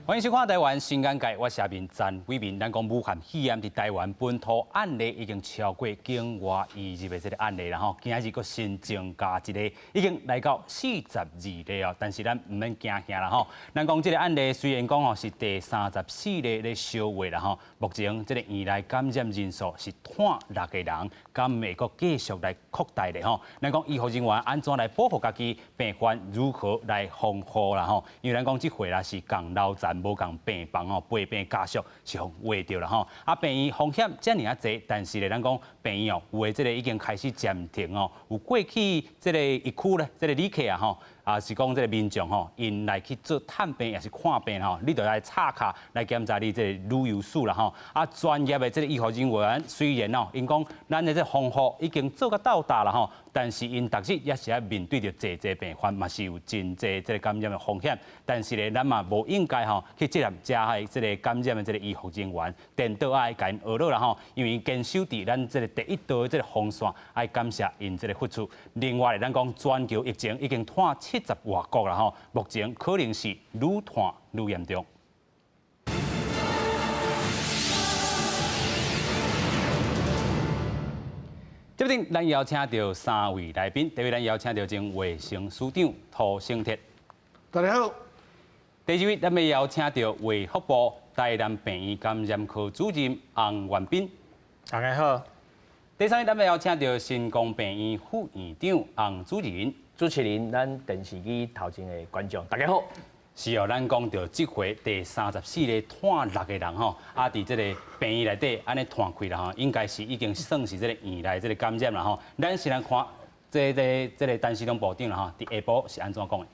欢迎收看台湾新眼界，我是阿明詹伟民。咱讲武汉肺炎伫台湾本土案例已经超过境外移入的这个案例啦吼，今日佫新增加一个，已经来到42例哦。但是咱唔免惊吓啦吼。咱讲这个案例虽然讲吼是第34例咧烧话啦吼，目前这个院内感染人数是6个人，敢会佫继续来扩大咧吼。咱讲医护人员安怎来保护家己，病患如何来防护啦吼？因为咱讲这回啦是共老站。无共病房吼，陪病家属是互话着啦吼。啊，病院风险遮尔啊侪，但是咧，咱讲病院哦，有诶即个已经开始暂停哦。有过去即个疫区咧，即个旅客啊吼，啊是讲即个民众吼，因来去做探病也是看病吼，你着来插卡来检查你即个旅游史啦吼。啊，专业诶即个医护人员虽然哦，因讲咱诶即防护已经做到到达啦吼，但是因逐日也是要面对着济病患，嘛是有真济即个感染诶风险。但是咧，咱嘛无应该吼。去接任加害这个感染的这个医护人员，颠倒爱甲因学了啦吼，因为坚守伫咱这个第一道的这个防线，爱感谢因这个付出。另外，咱讲全球疫情已经拖70外国啦吼，目前可能是愈拖愈严重。这边咱邀请到3位来宾，第一位咱邀请到前卫生署长涂胜铁，大家好。第二位，咱要邀请到卫福部台南病院感染科主任洪元彬，大家好。第三位，咱要邀请到新光病院副院长洪主任。主持人，咱电视机头前的观众，大家好。是哦，咱讲到这回第34例拖6个人吼，啊，伫这个病院内底安尼拖开啦吼，应该是已经算是这个院内这个感染啦吼。咱先来看这个陈时中部长啦吼，伫下晡是安怎讲的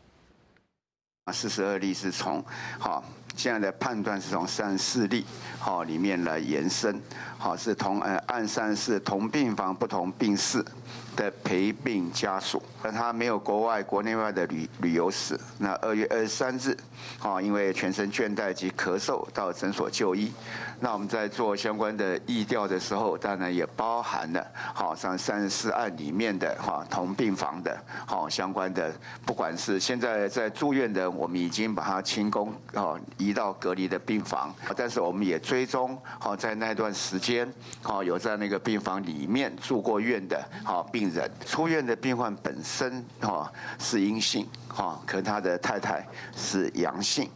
？42例是从现在的判断是从34例里面来延伸，是按34同病房不同病室的陪病家属，但他没有国内外的旅游史。那2月23日，因为全身倦怠及咳嗽到诊所就医。那我们在做相关的疫调的时候，当然也包含了像34案里面的同病房的相关的，不管是现在在住院的，我们已经把它清空移到隔离的病房，但是我们也追踪在那段时间有在那个病房里面住过院的病人，出院的病患本身是阴性可他的太太是阳性。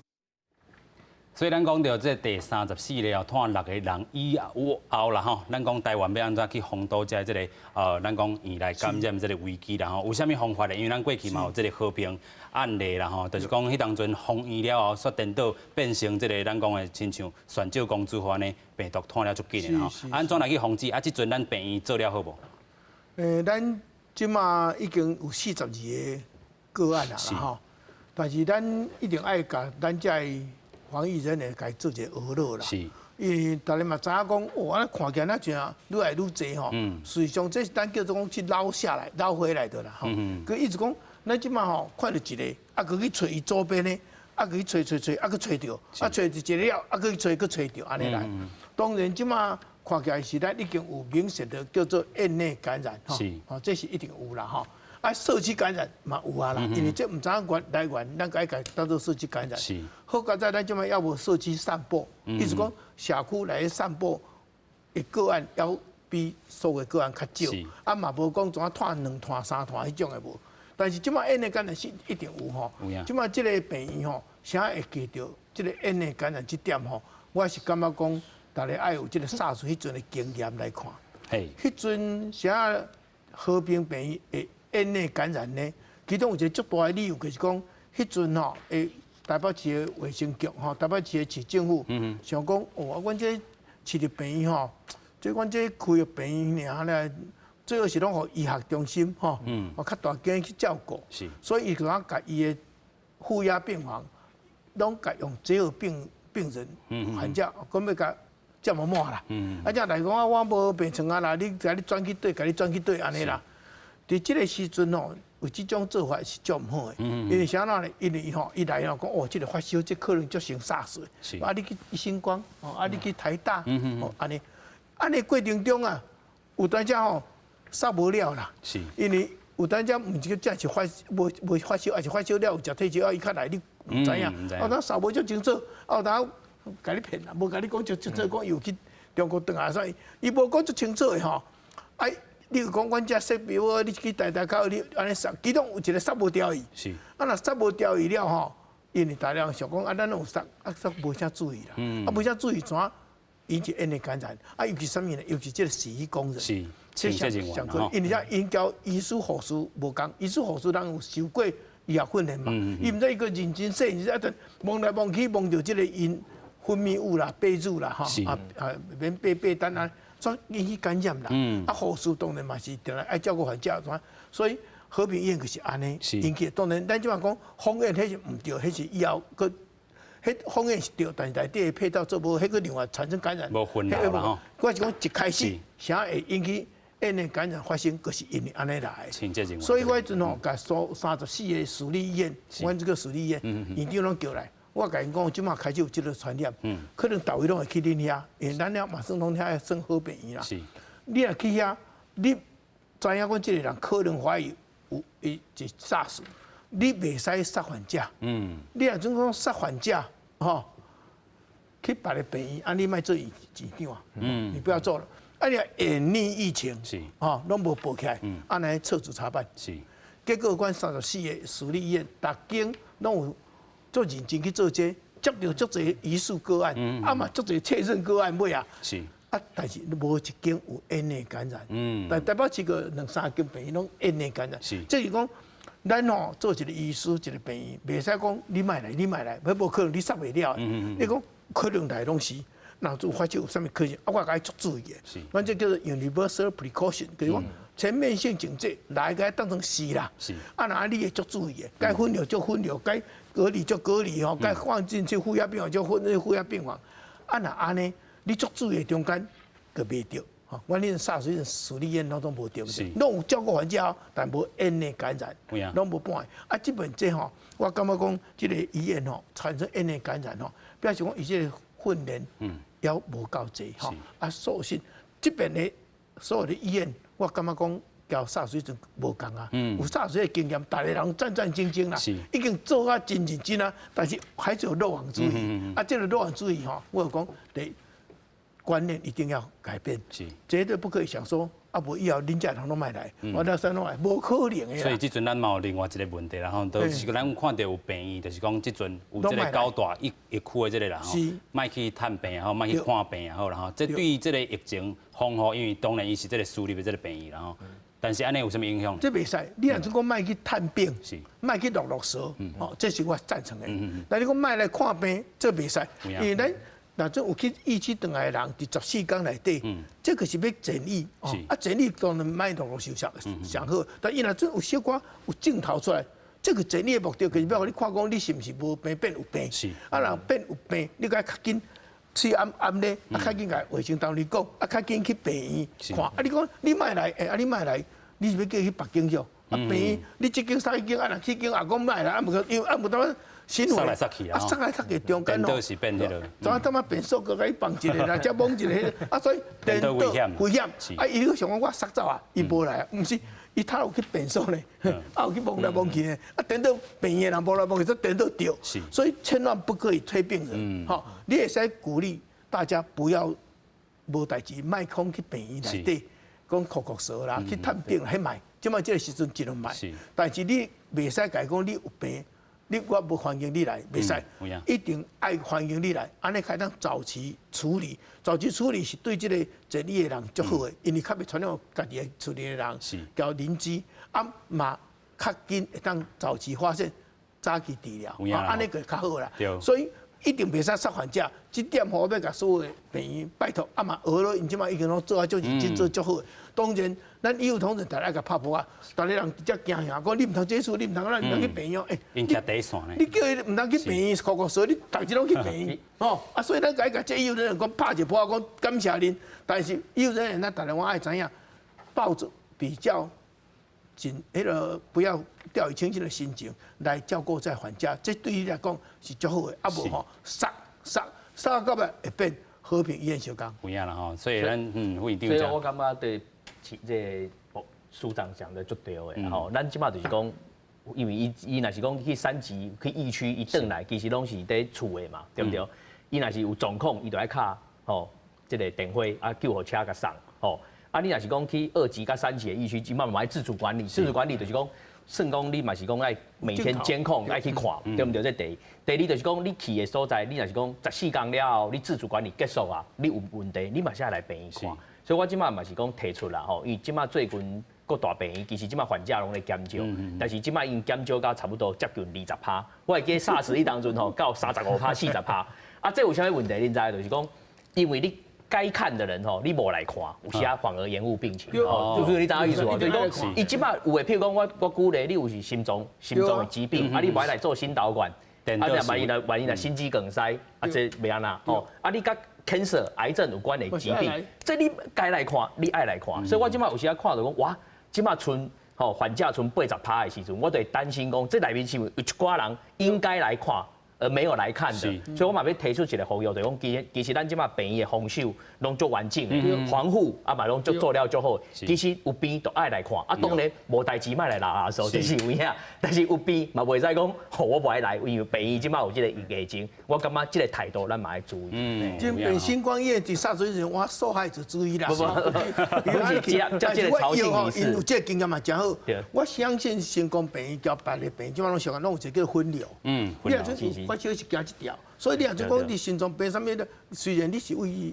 所以咱讲到这第34例哦，拖6个人以后啦吼，咱讲台湾要安怎去防堵这个咱讲院内感染这个危机啦吼，有啥物方法咧？因为咱过去嘛有这个和平案例啦吼，就是讲迄当阵封院了后，煞颠倒变成这个咱讲的亲像选酒公主化呢，病毒拖了足紧的吼，安怎来去防治？啊，即阵咱病院做了好无？咱即马已经有42个个案啦吼，但是咱一定爱甲咱遮防疫人员该做一个学乐啦，因为大家嘛知影讲，安看起来那像愈来愈侪吼。实际上这是咱叫做讲去捞下来、捞回来的啦吼。佮一直讲，咱即马吼看到一个，啊，佮去找伊周边的，啊，佮去找，啊，佮找着，啊，找一个了，啊，佮去找着，安尼来。当然即马看起来是咱已经有明显的叫做院内感染吼，这是一定有啦吼。啊，社区感染嘛有啊啦，因为这唔知影来源，咱该当做社区感染。好佳在咱即摆要无社区散播，意思讲社区来散播的个案要比所有个案较少，啊嘛无讲怎啊拖2拖3拖迄种的无。但是即摆院内感染是一定有吼，即摆即个病院吼，啥会记到即个院内感染这点吼，我是感觉讲，大家爱有即个SARS迄阵的经验来看。迄阵啥和平病院的院内感染呢，其中有一个足大的理由，就是讲，迄阵吼，台北市的卫生局吼，台北市的市政府，想讲，阮这市立病院吼，即阮这开个病院尔咧，最好是拢互医学中心吼，较大间去照顾，所以伊就甲伊的负压病房，拢甲用最好病人患者，讲要甲接满啦，啊，则来讲啊，我无病床啊啦，你转去对，甲你转去对安尼啦。伫即个时阵吼，有即种做法是足毋好诶，因为啥呢？因为伊来吼讲即个发烧，即可能足成SARS诶。啊，你去星光，啊，你去台大，安尼过程中啊，有当时吼杀无了啦。因为有当时毋是真是无发烧，还是发烧了有食退烧药，伊较来你唔知影。咱扫无足清楚，当甲你骗啦，无甲你讲足清楚，讲又去中国转来，所以伊无讲足清楚的吼。你讲阮遮设备你去大口你安尼杀，其中有一个杀无掉伊。是。若杀无掉伊了吼，因为大量想讲咱有杀，杀无啥注意啦。无啥注意怎引起咽内感染？尤其什么呢？尤其这个洗衣工人。是。清洁人员啦。因为遮因交医师护士无共，医师护士人有受过医学训练嘛。伊毋知伊个认真洗，伊一顿摸来摸去，摸到这个因分泌物啦、被褥啦，免被单啊。所以引起感染啦，护士当然嘛是定来爱照顾患者，所以和平医院就是安尼引起。当然，咱即马讲风险迄是唔对，迄是以后个，迄风险是对，但是内底配套做无，迄个另外产生感染。无分了啦吼。我是讲一开始啥会引起咽内感染发生，就是因为安尼来。所以我迄阵吼，甲34个私立医院，阮这个私立医院院长拢叫来。我甲因讲，即马开始有即个传染，可能大位拢会去恁遐，因为咱了马上拢遐算好病院啦。是，你若去遐，你知影讲即个人可能怀疑有是SARS，你袂使杀患者。你若总讲杀患者，吼，去别个病院，你莫做院长，你不要做了。你隐匿疫情，拢无报起来，尼撤职查办。是，结果阮34个私立医院，逐间拢有。做认真去做这，接到足侪疑似个案，嘛足侪确认个案尾啊。是。但是无一间有咽内感染。但代表一个2、3间病院拢咽内感染。是。即是讲，咱吼做一个医师，一个病院，袂使讲你莫来，无可能你杀袂了。你讲可能来拢是，若做发现有啥物可能，我甲伊足注意的。是。咱这叫做 universal precaution， 就是讲全面性警戒，来该当成是啦。是。若你会足注意的，该分流就分流，该隔离就隔离吼，该放进去负压病房就放进负压病房。若安尼，你足注意中间，就袂着。吼，阮恁SARS私立医院拢无着，拢有照顾患者，但无咽内感染，拢无半个。基本这吼，我感觉讲，这个医院吼产生咽内感染吼，表示讲伊这个训练也无够济吼。所幸这边的所有的医院，我感觉讲。交SARS水准无共啊，有SARS的经验，大家人战战兢兢啦，已经做啊真认真啊，但是还是有漏网之鱼。这个漏网之鱼吼，我有讲，观念一定要改变，绝对不可以想说无以后恁遮人拢莫来，我那山拢来，无可能的。所以即阵咱嘛有另外一个问题啦，吼，就是咱有看到有病院，就是讲即阵有这个高大疫区的这个人吼，莫去探病也好，莫去看病也好啦吼，这对于这个疫情防护，因为当然伊是这个私立的这个病院啦吼。但是安尼有什么影响？这袂使，你若讲莫去探病，莫去落蛇，这是我赞成的。但你讲莫来看病，这袂使，因为咱若种有去疫区转来的人，伫14天内底，这个是要检疫，检疫当然莫落受上好。但伊若种有小可有镜头出来，这个检疫的目的就是要互你看讲你是毋是无病变有病，若变有病，你该较紧。去暗咧，较紧甲卫生单位讲，较紧去病院看。你讲你莫来，你莫来，你是要叫去别间去？病院你这间3间，若去间也讲莫来，因为当新闻，杀来杀去中间咯。是变迄个。怎么变数个甲伊放一个，然后再蒙一个，所以变到危险。伊个想讲我杀走啊，伊无来啊，毋是。伊他有去变数呢，有去蒙来蒙去呢，等到病院人蒙来蒙去，等到掉，所以千万不可以推病人。你也使鼓励大家不要无代志，莫空去病院内底，讲哭哭嗽啦，去探病迄卖，即摆这个时阵尽量卖。但是你袂使讲你有病，我无欢迎你来，袂使，一定爱欢迎你来，安尼开当早期处理。早期处理是对这个检疫的人最好的，因为较袂传染家己处理的人，交邻居嘛较紧会当早期发现，早期治疗，安尼个较好啦。所以一定袂使杀患者，这点我要甲所有的病院拜托，嘛学了，因即马已经拢做啊，足认真做足好。当然，咱医务同仁大家甲拍破啊，大家人直接惊吓，讲你毋通接触，你毋通咱毋通去病院，因徛第一线呢。你叫伊毋通去病院，哭哭说你逐日拢去病院，所以咱甲这医务人员讲拍一波，讲感谢恁。但是医务人员咱大家我爱知影，抱着比较不要掉以轻心的心情来照顾这患者，这对你来讲是最好的。无吼杀到尾会变和平医院小工。不一样了哈，所以咱我一定。所以我感觉对这署长讲的就对的，吼，咱即马就是讲，因为伊若是讲去3级去疫区一转来，其实拢是伫厝的嘛，对不对？伊若是有状况，伊就爱卡吼，即个电话啊救护车甲送吼。啊，你若是讲去2级甲3级的疫区，基本上爱自主管理，自主管理就是讲。算讲你嘛是讲爱每天监控爱去看，对不对？这第一，第二就是讲你去的所在，你若是讲14天了后，你自主管理结束啊，你有问题，你嘛是要来病院看。所以我即马嘛是讲提出啦吼，因为即马最近各大病院其实即马患者拢咧减少，但是即马因减少到差不多接近20%。我会记SARS迄当阵吼到35%、40%。啊，这有啥物问题？恁知就是讲，因为你。该看的人吼，你无来看，有时啊反而延误病情。就是你知影意思无？就是讲，伊即摆有诶，譬如讲我举例，你有是心脏的疾病，啊，你买来做心导管，啊，万一若心肌梗塞，啊，这袂安那吼，啊，你甲 cancer 癌症有关的疾病，这你该来看，你爱来看。所以我即摆有时啊看到讲，哇，即摆剩吼患者剩80%的时阵，我就会担心讲，这内面是有一寡人应该来看。而没有来看的，所以我嘛要提出一个呼吁，就是讲其实咱即马病院的防守拢足完整的，防护啊嘛拢足做了足好。其实有病都爱来看，啊当然无代志莫来拉手，这是有影。但是有病嘛袂使讲，我不爱来，因为病院即马有这个疫情，我感觉这个态度咱嘛要注意。今本新光业伫杀水人，我受害者之一啦。不，我是接这个朝圣仪式。有这经验嘛真好。我相信新光病院交别的病院，即马拢上拢有一个叫分流。分流。我就是行一条，所以你若就讲你心脏病啥物的，虽然你是为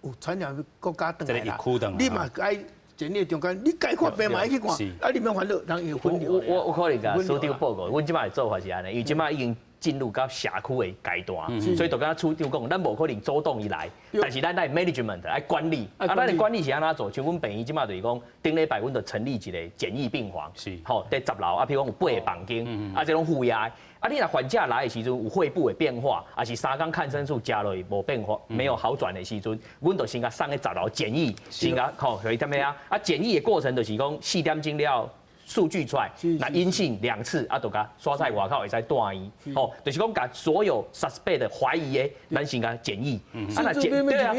有传染国家等来啦，你嘛该检验中间，你该看病嘛爱去看，啊，你免烦恼，人有分流。我可能甲所长报告，阮即摆的做法是安尼，因为即摆已经进入到社区的阶段，所以就甲处长讲，咱无可能主动伊来，但是咱来 management 来管理，啊，咱的管理是安怎做？像阮病院即摆就是讲，顶礼拜阮就成立一个简易病房，吼，在10楼，啊，譬如讲有8个房间，啊，这种负压。啊，你若患者来的时阵有肺部的变化，还是3天抗生素加落去无变化、没有好转的时阵，阮就先甲送去10楼检疫，先甲吼有点咩啊？啊，检疫的过程就是讲4点钟了。数据出来，那阴性2次，啊，就甲刷在外口会使带医，哦，就是讲甲所有 suspect 的怀疑的，咱先甲检疫，啊，那对啊，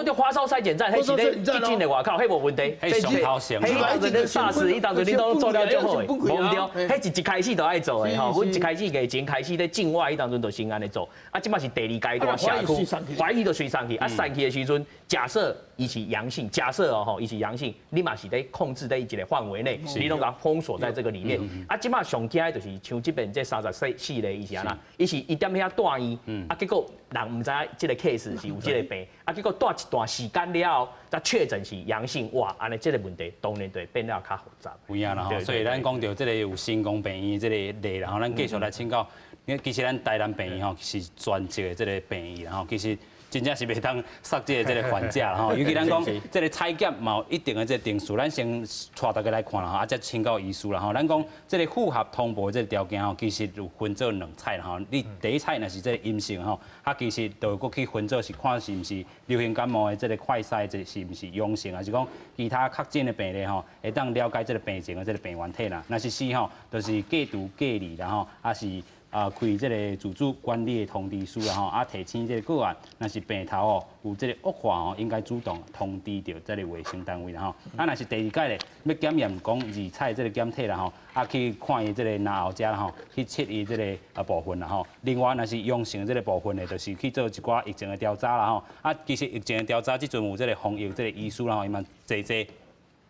对，花烧筛检站，迄是咧一进的外口，迄无问题，迄上头先，迄当阵咧SARS，迄当阵你都做了就好，无对，迄是一开始就爱做的吼，阮一开始疫情开始咧境外，迄当阵就先安尼做，啊，即摆是第2阶段社区，怀疑就随上去，啊，上去的时阵，假设伊是阳性，假设哦吼，伊是阳性，你嘛是咧控制在一个范围内。你拢甲封锁在这个里面，啊，即马上惊就是像这边这34个伊是安那，伊是一点遐带医，啊，结果人唔知这个 case 是有这个病，啊，结果带一段时间了后，才确诊是阳性，哇，安尼这个问题当然就变了较复杂。有影啦吼，所以咱讲到这个有新光病院这个例，然后咱继续来请教，因为其实咱台南病院吼是专职的这个病院，然后其实。真正是袂当杀这个患者啦吼，尤其咱讲这个采检嘛有一定的这个定数，咱先带大家来看啦吼，啊再请教医师啦吼。咱讲这个符合通报这个条件吼，其实有分做2采啦吼。你第一采若是这个阴性吼，啊其实就搁去分做是看是毋是流行感冒的这个快筛，这是毋是阳性，还是讲其他确诊的病例吼，会当了解这个病情的这个病原体啦。若是是吼，就是戒毒戒离然后啊是。开这个自主管理的通知书啦吼，啊提醒这个个案，若是病头哦有这个恶化哦，应该主动通知到这个卫生单位啦吼。啊，若是第2届咧，要检验讲2采这个检体啦吼，啊去看伊这个脑后遮啦吼，去测伊这个部分啦吼。另外，若是阳性这个部分咧，就是去做一寡疫情的调查啦吼。啊，其实疫情的调查，即阵有这个防疫这个医师啦吼，伊嘛坐。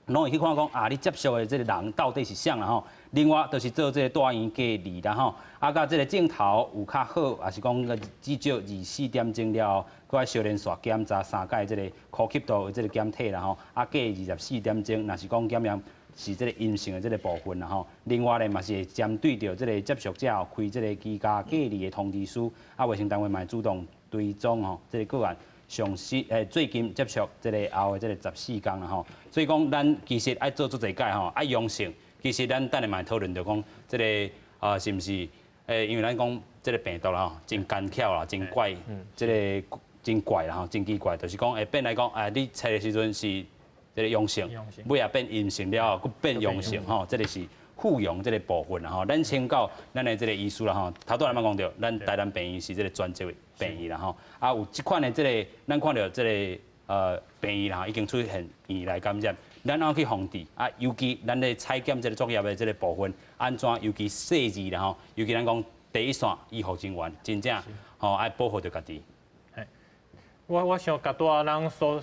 拢会去看讲啊，你接触的这个人到底是啥啦吼？另外就是做这个带院隔离啦吼，啊，甲这个镜头有较好，也是讲至少24点钟了后，搁爱小连续检查3届这个呼吸道的这个检体啦吼，啊，隔24点钟，若是讲检验是这个阴性的这个部分啦吼。另外咧嘛是会针对着这个接触者开这个居家隔离的通知书，啊，卫生单位嘛主动追踪吼，这个个案。最近接触这个后的这个14天啦吼，所以讲咱其实爱做足侪届吼，爱阳性，其实咱等下嘛讨论着讲这个是毋是因为咱讲这个病毒啦吼，真干巧啦，真怪，这个真怪啦吼，真奇怪，就是讲会变来讲，你测的时阵是这个阳性，尾也变阴性了后，佫变阳性吼，这个是。复阳这个部分啦吼，咱请教咱的这个医师啦吼，头拄咱嘛讲到，咱台南病院是这个专职的病院啦吼，啊有即款的这个，咱看到这个病院啦，已经出现院内感染，咱要去防治啊。尤其咱咧采检这个作业的这个部分，安怎尤其细致啦吼，尤其咱讲第一线医护人员，真正吼爱保护着家己。我想甲多咱所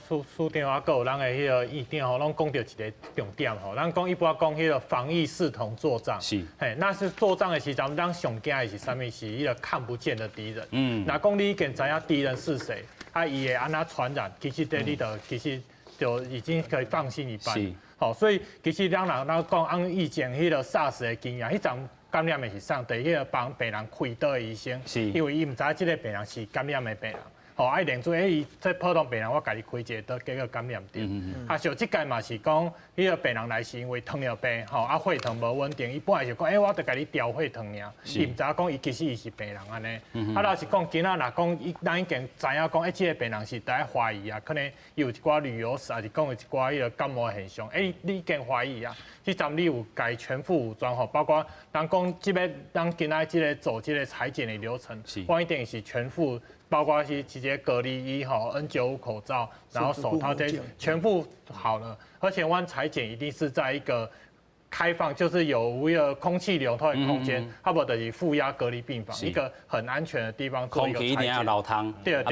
长啊，有咱的迄个议长吼，拢讲到一个重点吼。咱讲一般讲迄个防疫视同作战，是，嘿，那是作战的时阵，咱上惊的是啥物？是迄个看不见的敌人。那讲你已经知影敌人是谁，啊，伊会安怎传染，其实你其实就已经可以放心一半。是，好，所以其实咱讲按以前迄个 SARS 的经验，迄阵感染的是啥？第迄个帮病人开刀的医生，因为伊唔知即个病人是感染的病人。吼，爱连做伊这普通病人，我家己开一个刀，结果感染着。啊，像即届嘛是讲，迄个病人来是因为糖尿病，吼，啊血糖无稳定，伊本来是讲，我得家己调血糖尔，伊唔知影讲伊其实伊是病人安尼。啊，若是讲今仔若讲，咱已经知影讲，即个病人是大家怀疑啊，可能有一寡旅游史，还是讲有一寡迄个感冒现象，你已经怀疑啊。即阵你有改全副武装吼，包括咱讲即个咱今仔即个走即个采检的流程，我一定是全副。包括是直接隔离衣吼 N95 口罩，然后手套这全部好了，而且我采检一定是在一个开放，就是有一个空气流通的空间，啊不就是负压隔离病房，一个很安全的地方做一个采检。空气一定要流通，对，啊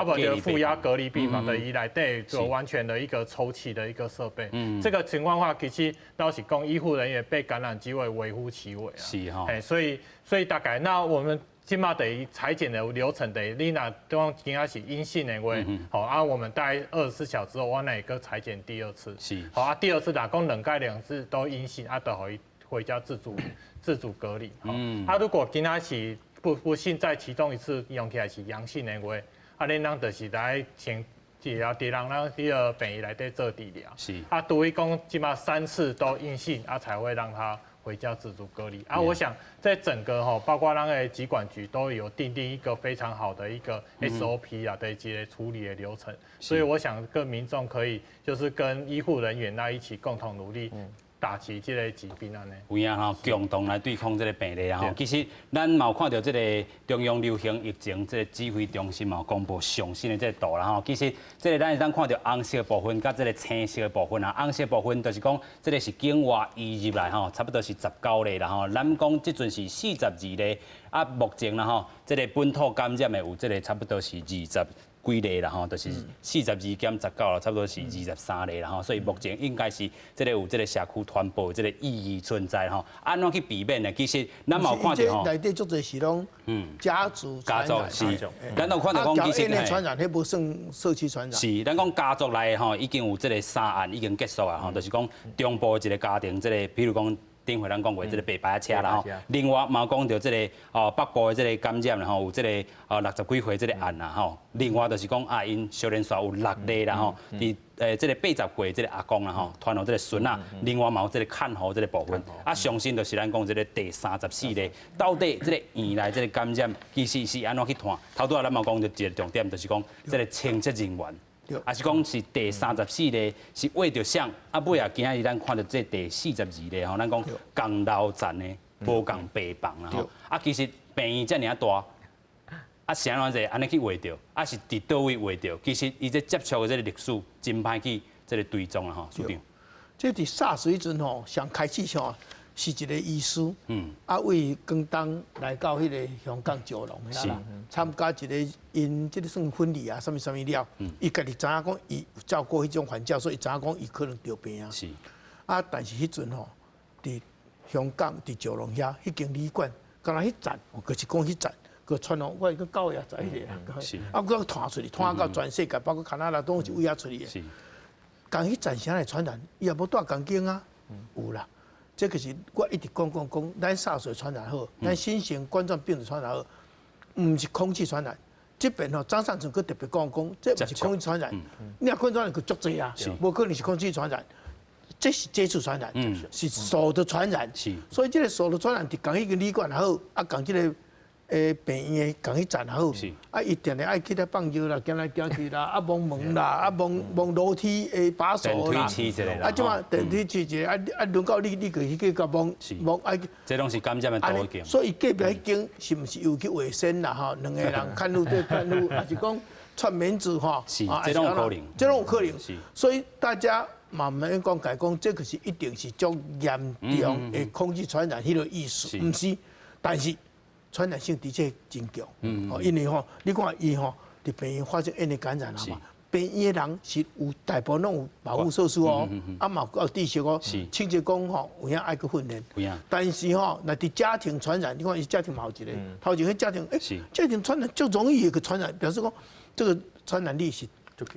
不就是负压隔离病房的依赖，对，做完全的一个抽气的一个设备。这个情况的话，其实倒是讲医护人员被感染机会微乎其微啊。是哈，所以大概那我们。即马等于采检的流程等于你若当今仔是阴性的话，好啊，我们大概24小时之后，我那个采检第二次，是好啊，第二次若讲2次都阴性，啊，就可以回家自主隔离。啊，如果今仔是不幸在其中一次用起来是阳性的话，啊，恁人就是来先治疗，伫人咱迄个病院内底做治疗。是啊，除非讲即马3次都阴性，啊，才会让他。回家自主隔离啊！我想在整个包括那个疾管局都有订定一个非常好的一个 SOP 啊的一些处理的流程，所以我想各民众可以就是跟医护人员一起共同努力。打击这个疾病安尼，有影吼，共同来对抗这个病例啊吼。其实咱嘛有看到这个中央流行疫情这个指挥中心嘛公布上新的这个图啦吼。其实这个咱会当看到红色的部分，甲这个青色的部分啊。红色部分就是讲，这个是境外移入来吼，差不多是19例啦吼。咱讲这阵是42例，啊，目前啦吼，这个本土感染的有这个差不多是20。几例啦吼，就是42减19啦，差不多是23例啦吼，所以目前应该是这个有这个社区传播这个意义存在吼。安怎去避免呢？其实咱嘛有看到吼，内底足侪是拢家族传染，是，咱有看到讲其实传染，迄无算社区传染。是，咱讲家族内吼已经有这个3案已经结束啊吼，就是讲中部一个家庭，这个比如讲。顶回咱讲过这个白牌车啦吼，另外嘛讲到这个北部的这个感染啦吼，有这个60几岁这个案啦吼，另外就是讲因小连续有6例啦吼，伫这个80岁这个阿公啦吼，传到这个孙仔，另外嘛有这个看护这个部分，上新就是咱讲这个第34例，到底这个院内这个感染其实是安怎去看？头拄仔咱嘛讲到一个重点，就是讲这个清洁人员。啊是讲是第34例是为着啥？啊尾啊，今仔日咱看到这第42例吼，咱讲共楼层的无共病房啦吼。啊其实病院遮尔大，啊是安怎安尼去画着？啊是伫倒位画着？其实伊这接触的这个历史真歹去这个追踪啦吼，署长。这伫SARS时阵吼，上开始上是一个医师，为广东来到迄个香港九龙遐啦，参加一个因即个算婚礼啊，什么了，伊家己知影讲伊有照顾迄种患者，所以知影讲伊可能得病啊。是。啊，但是迄阵吼，伫香港伫九龙遐，迄间旅馆，敢若迄站，就是讲迄站，佮传拢我个狗也知迄个，是。啊，佮传出去，传到全世界，包括加拿大都是为遐出去的。是。讲迄站啥来传染？伊也无带钢筋啊，有啦。这个是我一直讲，咱SARS传染好，咱新型冠状病毒传染好，唔是空气传染。这边吼，张善存佮特别讲，这不是空气传染。你若空气传染佮足济啊，无可能是空气传染，这是接触传染，是手的传染。所以这个手的传染，伫讲迄个旅馆好，啊讲这个病院的讲迄站好，啊一定爱去咧放药啦，行来行去啦，啊摸门啦，啊摸楼梯的把手啦，啊即嘛电梯试一个，啊轮到你去甲摸，啊，这拢是感染的途径。所以隔壁迄间是毋是又去卫生啦？吼，两个人看路对看路，还是讲串棉子哈，是，这种可能，这种可能。是，所以大家慢慢讲改讲，这个是一定是足严重的空气传染迄个意思，唔是，但是传染性的确真强。因为吼，你看伊吼，伫病院发生因的感染了嘛。病院的人是有大部分拢有保护措施哦，啊嘛有知识哦，清洁工吼有影爱去训练。但是吼，那伫家庭传染，你看伊家庭嘛有一个，头前迄家庭，家庭传染就容易去传染，表示讲这个传染力是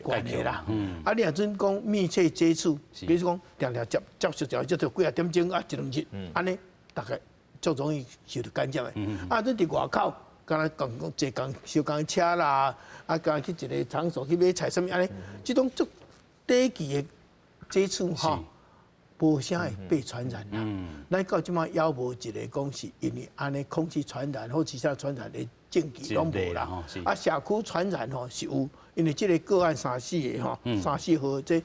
悬的啦。啊，你若阵讲密切接触，比如讲常常接触着，接触几啊点钟啊一两日，安尼大概就容易受到感染的。啊，你伫外口。刚才讲坐工小工车啦，啊，刚去一个场所去买菜什么安尼，这种足低级的接触哈，无啥会被传染啦。咱到即马要无一个讲是因为安尼空气传染或其他传染的证据拢无啦。啊，社区传染吼是有，因为这个个案3、4个吼，3、4号这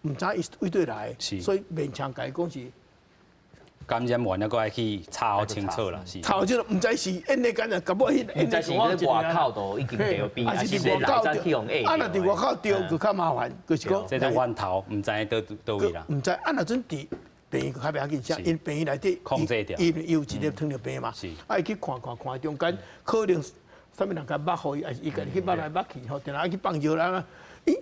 唔知伊位对来，所以勉强甲伊讲是。感染完了，搁爱去查好清楚啦，是。查好清楚，唔知是因的感染，搞不好迄唔知是咧外口都已经得病，还是咧内在去用 A。啊，若伫外口丢，就较麻烦，就是讲。这是源头，唔知倒位啦。唔知，啊，若阵伫病院较袂要紧，啥？因病院内底控制掉，伊有一粒糖尿病嘛，啊，伊去看中间，可能啥物人甲捌互伊，还是伊家己去捌来捌去，吼，定爱去放药啦。咦？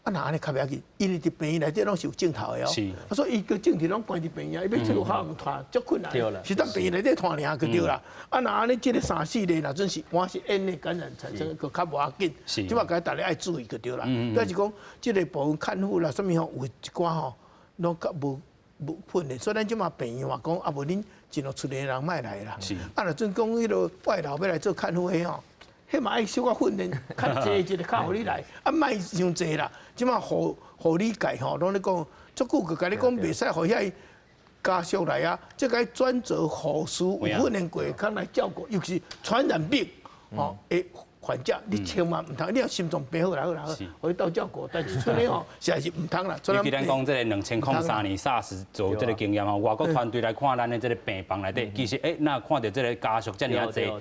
啊，那安尼较袂要紧，因为伫病院内底拢是有镜头的哦。是。啊，所以伊个镜头拢关伫病院，伊要出入口唔拖，足困难。对啦。是当病院内底拖尔就对啦。啊，那安尼即个3、4例，若真是我是因的感染产生，就较无要紧。是。即码家大家爱注意就对啦。但是讲即个部分看护啦，什物吼有一寡吼，拢较无训练，所以咱即码病院话讲，啊无恁尽量出来的人莫来啦。是。啊，若真讲迄个外劳要来做看护的吼。迄嘛爱小可训练，较济一个较互你来，啊，莫伤济啦。即马互你界吼，拢咧讲，足久个甲你讲，袂使互遐家属来啊，即个专责护士有训练过，较来照顾，尤其是传染病吼诶患者，你千万唔通，你若心脏病好啦，互伊到照顾，但是出来吼，实在是唔通啦。尤其咱讲这个2003年 SARS 做这个经验吼，外国团队来看咱的这个病房内底，其实那看到这个家属遮尔啊济，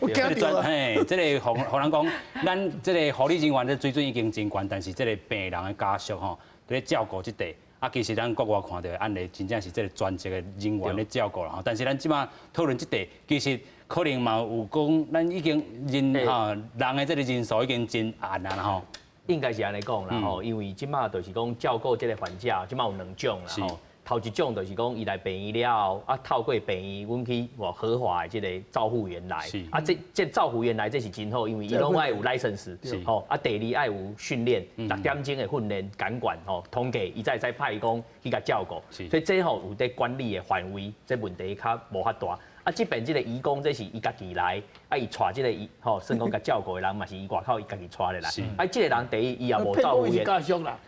这个互人讲，咱这个护理人员的水准已经真悬，但是这个病人的家属吼，在照顾这块。啊，其实咱国外看到的案例，真正是这个专职的人员咧照顾啦吼。但是咱即马讨论这块，其实可能嘛有讲，咱已经人的这个人数已经真暗啦吼。应该是安尼讲啦吼，因为即马就是讲照顾这个患者，即马有2种啦吼。头一种就是讲，伊来病院了后，啊透过病院，阮去合法的这个照护员来，啊这照护员来这是真好，因为伊拢爱有 license， 吼，啊第2爱有训练，6点钟的训练感管吼，统计伊再派工去甲照顾，所以这吼有在管理的范围，这问题较无法大。啊，这边这个义工，这是伊家己来，啊，伊带这个吼，算讲甲照顾的人嘛是伊外口伊家己带的来。啊，这个人第一，伊也无照顾员。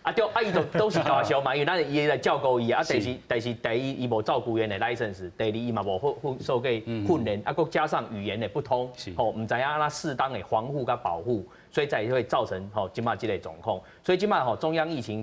啊，对，啊，伊都是家属嘛，因为咱伊来照顾伊啊。但是第一，伊无照顾员的 license， 第二，伊嘛无受过训练，啊，佮加上语言的不通，吼，唔知影安怎适当的防护甲保护，所以才会造成吼即马这个状况。所以即马吼中央疫情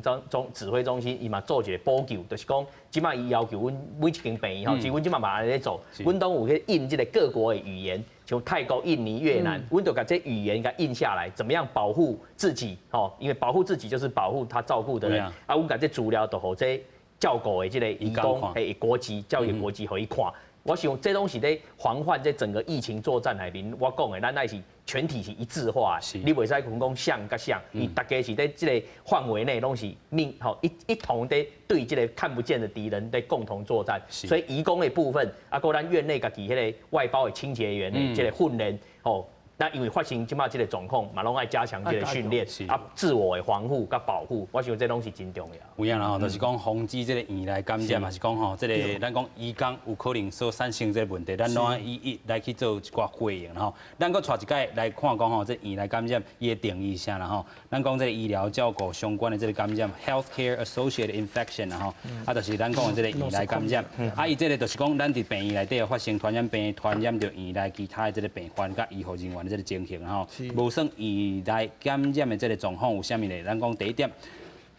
指挥中心伊嘛做一个补救，就是讲即马伊要求阮每一间病院吼，其实阮即马嘛安尼咧做，阮都有去印这个各国的语言，像泰国、印尼、越南，阮就把这语言给印下来，怎么样保护自己？吼，因为保护自己就是保护他照顾的人。啊，阮把这资料都互这照顾的这个义工诶国籍，教育国籍互伊看。我想这东西在防范这整个疫情作战内面，我讲的咱那是全体是一致化的，你袂使讲像甲像，伊大家是在这个范围内拢是一同在对这个看不见的敌人在共同作战，所以移工的部分，啊，个咱院内家己迄个外包的清洁员的这个训练，吼。那因为发生即马这个状况，嘛拢爱加强这个训练，啊，自我的防护甲保护，我想这东西真重要。有影啦吼，就是讲防止这个院内感染，嘛是讲吼，这个咱讲移工有可能所产生这个问题，咱拢一来去做一寡回应吼。咱搁带一届来看讲吼，这院内感染伊的定义啥啦吼。咱讲这个医疗照顾相关的这个感染 ，healthcare associated infection 啦吼，啊，就是咱讲的这个院内感染，啊，伊这个就是讲咱伫病院内底发生传染病，传染到院内其他的这个病患甲医护人员。这个情形吼，无算院内感染的这个状况有啥物呢？咱讲第一点，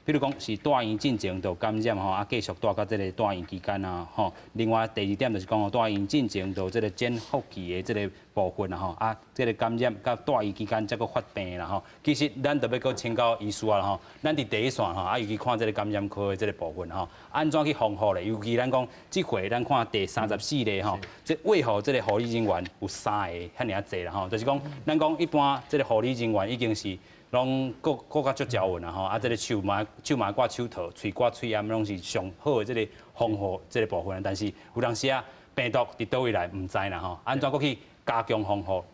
比如讲是住院进前就感染吼，啊继续住到这个住院期间啊吼。另外第二点就是讲住院进前就这个潜伏期的这个部分啊吼，啊这个感染到住院期间才个发病啦吼。其实咱特别搁请教医师啊吼，咱伫第一线吼，啊尤其看这个感染科的这个部分吼，安怎去防护咧？尤其咱讲这回咱看第34例吼，这为何这个护理人员有3个遐尔济啦吼？就是讲咱讲一般这个护理人员已经是。拢各较足条纹啊吼，啊，这个手嘛挂手套，嘴挂嘴炎，拢是上好的这个防护这个部分。但是有当时啊，病毒伫倒位来唔知啦吼，安怎搁去加强防护？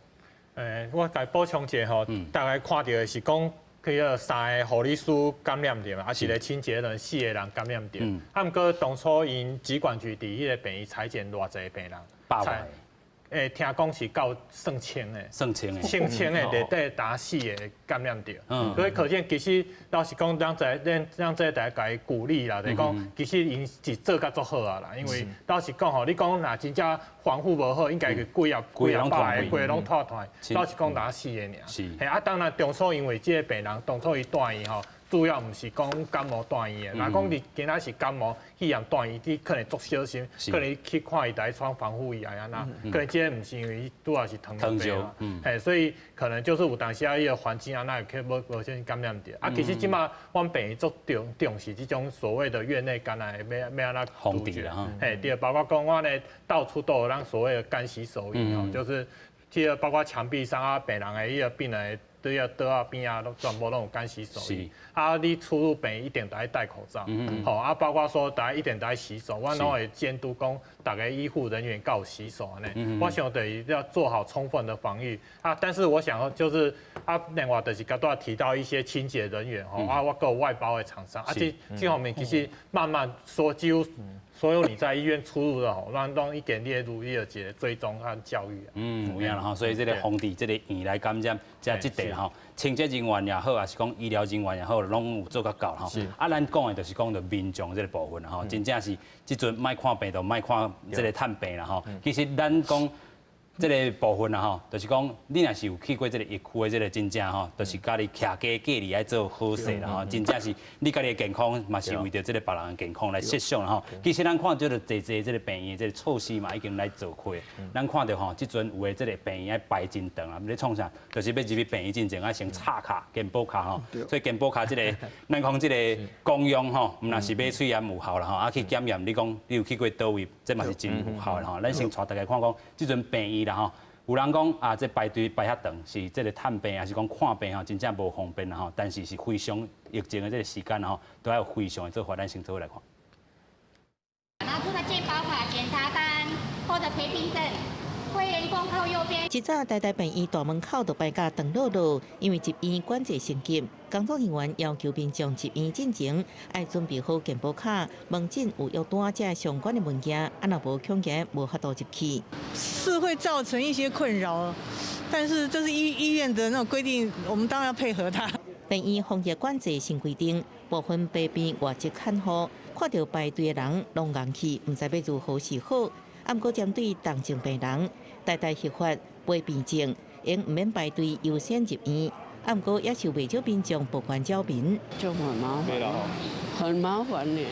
我再补充一下吼，大概看到的是讲，去个3个护理师感染着嘛，啊，一个清洁人4个人感染着。啊，毋过当初因疾管局伫迄个病院采检偌济病人，8位。听讲是到算千的，算千的，成千的内底打4个感染着，所以可见其实老实讲，咱这大家鼓励啦，就是讲其实因是做甲足好啊啦，因为老实讲吼，你讲若真正防护无好，应该是规啊百个拢脱团，老实讲打4个尔。是，啊，当然当初因为这个病人当初伊住院吼。主要唔是讲感冒住院的，若讲你今仔是感冒去验住院，你可能足小心，可能去看伊来穿防护衣啊，安那，可能这唔是因为伊拄好是糖尿病嘛，所以可能就是有当时啊，伊个环境啊，那有无先感染着。啊，其实即马阮病院足重视这种所谓的院内感染，要安那杜绝啦。对，包括讲我呢到处都有咱所谓的干洗手液哦，就是这个包括墙壁上啊，病人的伊个病人。对啊，桌啊边啊，都全部拢有干洗手液。啊，你出入病院一定得戴口罩。好啊，包括说大家一定得洗手，我拢会监督讲大家医护人员够洗手安尼。我想得要做好充分的防御啊。但是我想就是啊，另外就是刚才提到一些清洁人员吼啊，我有外包的厂商啊，这方面其实慢慢说几乎。所有你在医院出入的吼，让一点列入一个节追踪和教育啊。有影啦吼，所以这个防治这个院内感染，加这地吼，清洁人员也好，还是讲医疗人员也好，拢有做较够吼。啊，咱讲的就是讲到民众这个部分吼，真正是即阵莫看病毒，莫看这个探病啦吼。其实咱讲。这个部分啊吼，就是讲你若是有去过这个疫区的这个真正吼，就是家己徛家隔离来做好势啦吼，真正是你家己的健康嘛是为着这个别人的健康来设想啦吼。其实咱看到了这这个病院这个措施嘛已经来做开，咱看到吼，即阵有的这个病院排真长啊，要创啥？就是要入去病院进前啊先插卡健保卡吼，所以健保卡这个咱讲这个公用吼，毋若是买喙炎有效啦吼，啊去检验你讲你有去过倒位，这嘛是真有效的吼。咱先带大家看讲即阵病院啦吼。有人讲啊，这排队排遐长，是这个探病还是讲看病吼，真正无方便啦吼。但是是非常疫情的这个时间吼，都要非常的做法，咱先做来看。拿出的健保卡、检查单或者陪病证，会员光靠右边。一早台大病院大门口就摆架长路路，因为入院管制升级。工作人员要求民众入院进前，要准备好健保卡，门诊有药单这相关的物件，啊若无恐惊无法度入去。是会造成一些困扰，但是这是医院的那种规定，我们当然要配合它。病院防疫管制新规定，部分病边外籍看护，看到排队的人拢硬气，唔知要如何是好。啊，毋过针对重症病人，台大核发陪病证，应唔免排队优先入院。啊，毋过也受未少民众不关照民，就很麻烦，很麻烦呢。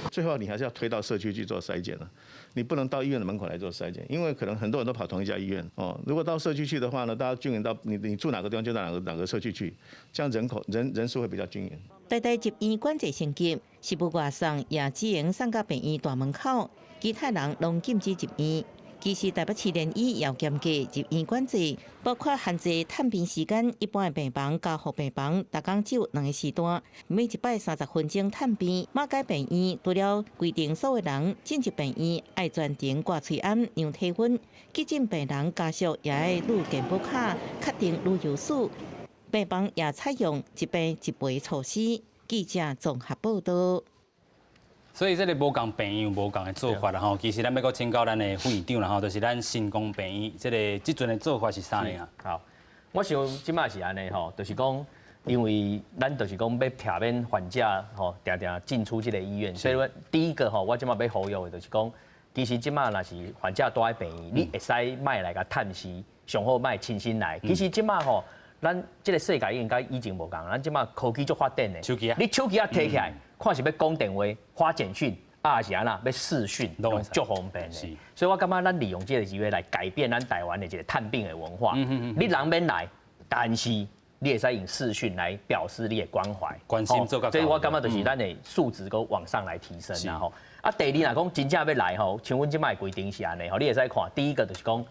最后你还是要推到社区去做筛检了，你不能到医院的门口来做筛检，因为可能很多人都跑同一家医院哦。如果到社区去的话呢，大家均匀到你住哪个地方就到哪个社区去，这样人数会比较均匀。台大入院管制升级，食物外送也只能送到病院大门口，其他人拢禁止入院。其实台北市联医要严格入院管制，包括限制探病时间，一般的病房、加护病房，每工只有2个时段，每一摆30分钟探病。马街病院除了规定所有人进入病院爱全程挂喙安、量体温，急诊病人家属也要录健保卡，确定旅游史。病房也采用一病一陪措施。记者综合报道。所以这个无共病院有无共的做法啦吼，其实咱要搁请教咱的副院长啦吼，就是咱新光病院，即阵的做法是啥样？好，我想即摆是安尼吼，就是讲，因为咱就是讲要避免患者吼常常进出这个医院，所以第一个吼，我即摆要呼吁的就是讲，其实即摆若是患者住在病院，你会使卖来甲探视，上好卖亲身来。其实即摆吼。咱这个世界应该以前无共，咱即马科技足发展的，手机啊，你手机啊摕起来，看是要讲电话、发简讯，啊是安那要视讯，足方便的。所以我感觉咱利用这个机会来改变咱台湾的这个探病的文化。你人免来，但是你会使用视讯来表示你的关怀、关心做到。所以我感觉就是咱的素质够往上来提升啦吼。啊，第二若讲真正要来吼，像阮即摆规定是安尼吼，你会使看，第一个就是讲，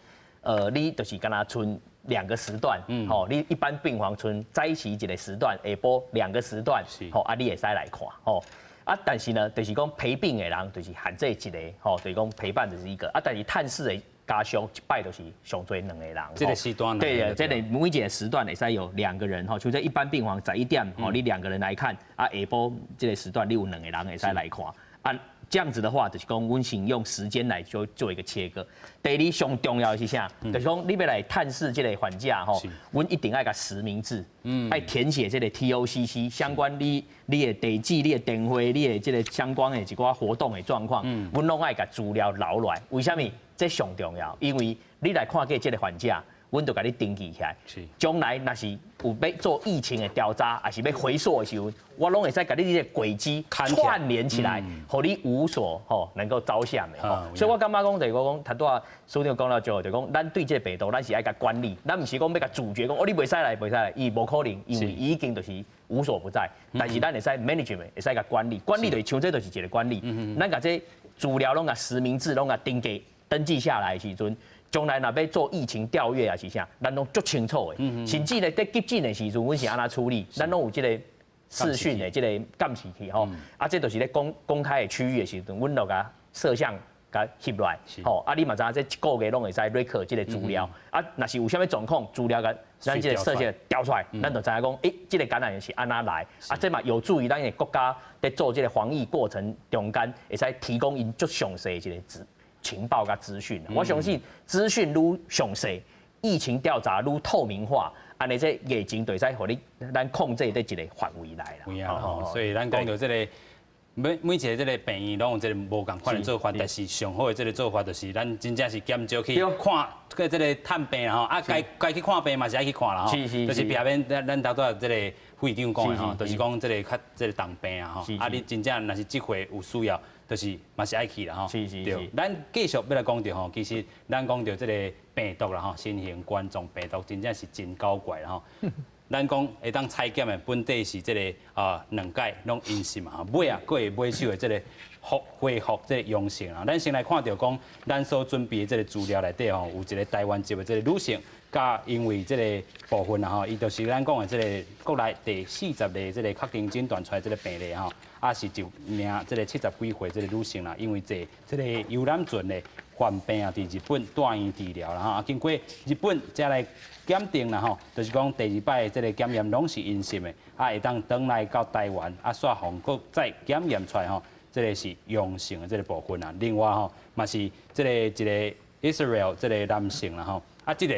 你就是敢若剩2个时段，吼，你一般病房剩早起一个时段，下晡2个时段，吼，啊，你会使来看，吼。啊，但是呢，就是讲陪病的人就是限制一个，吼，就是讲陪伴就是一个，啊，但是探视的家属一摆就是上最2个人。这个时段对，这个每一个时段会使有2个人，吼，像在一般病房11点，吼，你2个人来看，啊，下晡这个时段你有2个人会使来看，啊。这样子的话，就是讲，阮先用时间来做一个切割。第二，上重要的是啥？就是讲，你要来探视这个患者吼，阮一定要甲实名制，爱填写这个 TOCC 相关你的地址、你的电话、你的这个相关的一寡活动的状况，阮拢爱甲资料留落来。为什么？这上重要，因为你来看过这个患者。阮就甲你登记起来，将来若是有要做疫情的调查，还是要回溯的时候，我拢会使甲你这个轨迹串联起来，互你无所能够着想的吼。所以我感觉讲就是讲，头拄啊苏长讲了就讲，咱对这个病毒，咱是爱甲管理，咱毋是讲要甲阻绝，讲你袂使来，袂使来，伊无可能，因为已经就是无所不在。但是咱会使 management， 会使甲管理，管理就是像这就是一个管理。咱甲这资料拢甲实名制拢甲登记下来的时阵。将来若要做疫情调阅啊是啥，咱拢足清楚的。甚至咧在急诊的时阵，阮是安怎处理，咱拢有这个视讯的这个监视器吼。啊，这就是咧公开的区域的时阵，阮就甲摄像甲翕落来。吼，啊，你嘛知影这一个月拢会使 record 这个资料。啊，若是有啥物状况，资料甲咱这个摄像调出来，咱就知影讲，这个感染是安怎来。啊，这嘛有助于咱的国家在做这个防疫过程中间，会使提供因足详细的这个情报甲资讯，我相信资讯愈详细，疫情调查愈透明化，安尼这疫情就会使互你咱控制在一个范围内啦。有影吼，所以咱讲到这个每一个这个病院拢有这个无共款的做法，但是上好的这个做法就是咱真正是减少去看个这个探病啦吼，啊该去看病嘛是爱去看啦吼，就是避免咱头拄这个副院长讲的吼，就是讲这个较这个重病啊吼，啊你真正若是即回有需要。就是嘛是爱去啦吼，对。咱继续要来讲到吼，其实咱讲到这个病毒啦吼，新型冠状病毒真正是真搞怪啦吼。咱讲会当采检的本地是这个2届拢阴性嘛吼，尾啊佫会买手的这个恢复这个阳性啊。咱先来看到讲，咱所准备的这个资料内底吼，有一个台湾籍的这个女性，甲因为这个部分啦吼，伊就是咱讲的这个国内第40例这个确定诊断出来这个病例吼。啊，是一名这个70几岁这个女性啦，因为这个游览船的患病啊，伫日本住院治疗啦吼，啊经过日本才来检定啦吼，就是讲第2摆这个检验拢是阴性的，啊会当转来到台湾，啊煞防佫再检验出来吼，这个是阳性的这个部分啊。另外吼，嘛是这个一个 Israel 这个男性啦吼，啊这个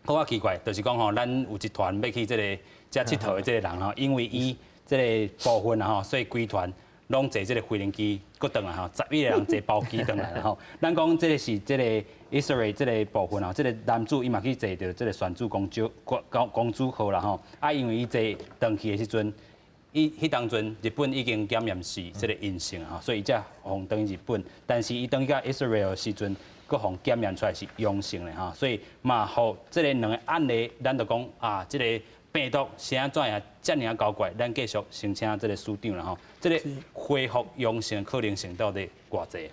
好奇怪，就是讲吼，咱有一团要去这个遮佚佗的这个人吼，因为伊这个部分啊吼，所以规团拢坐这个飞行机，搁转来吼，11个人坐包机转来啦吼。咱讲这个是这个 Israel 这个部分啊，这个男主伊嘛去坐着这个船主公主号啦吼。啊，因为伊坐登去的时阵，迄当阵日本已经检验是这个阴性啊，所以才互登日本。但是伊登去到 Israel 的时阵，搁互检验出来是阳性的哈，所以嘛，互这个2个案例，咱就讲啊，这个。病毒是安怎啊？遮尔啊搞怪，咱继续申请这个署长啦吼。这个恢复阳性可能性到底偌济？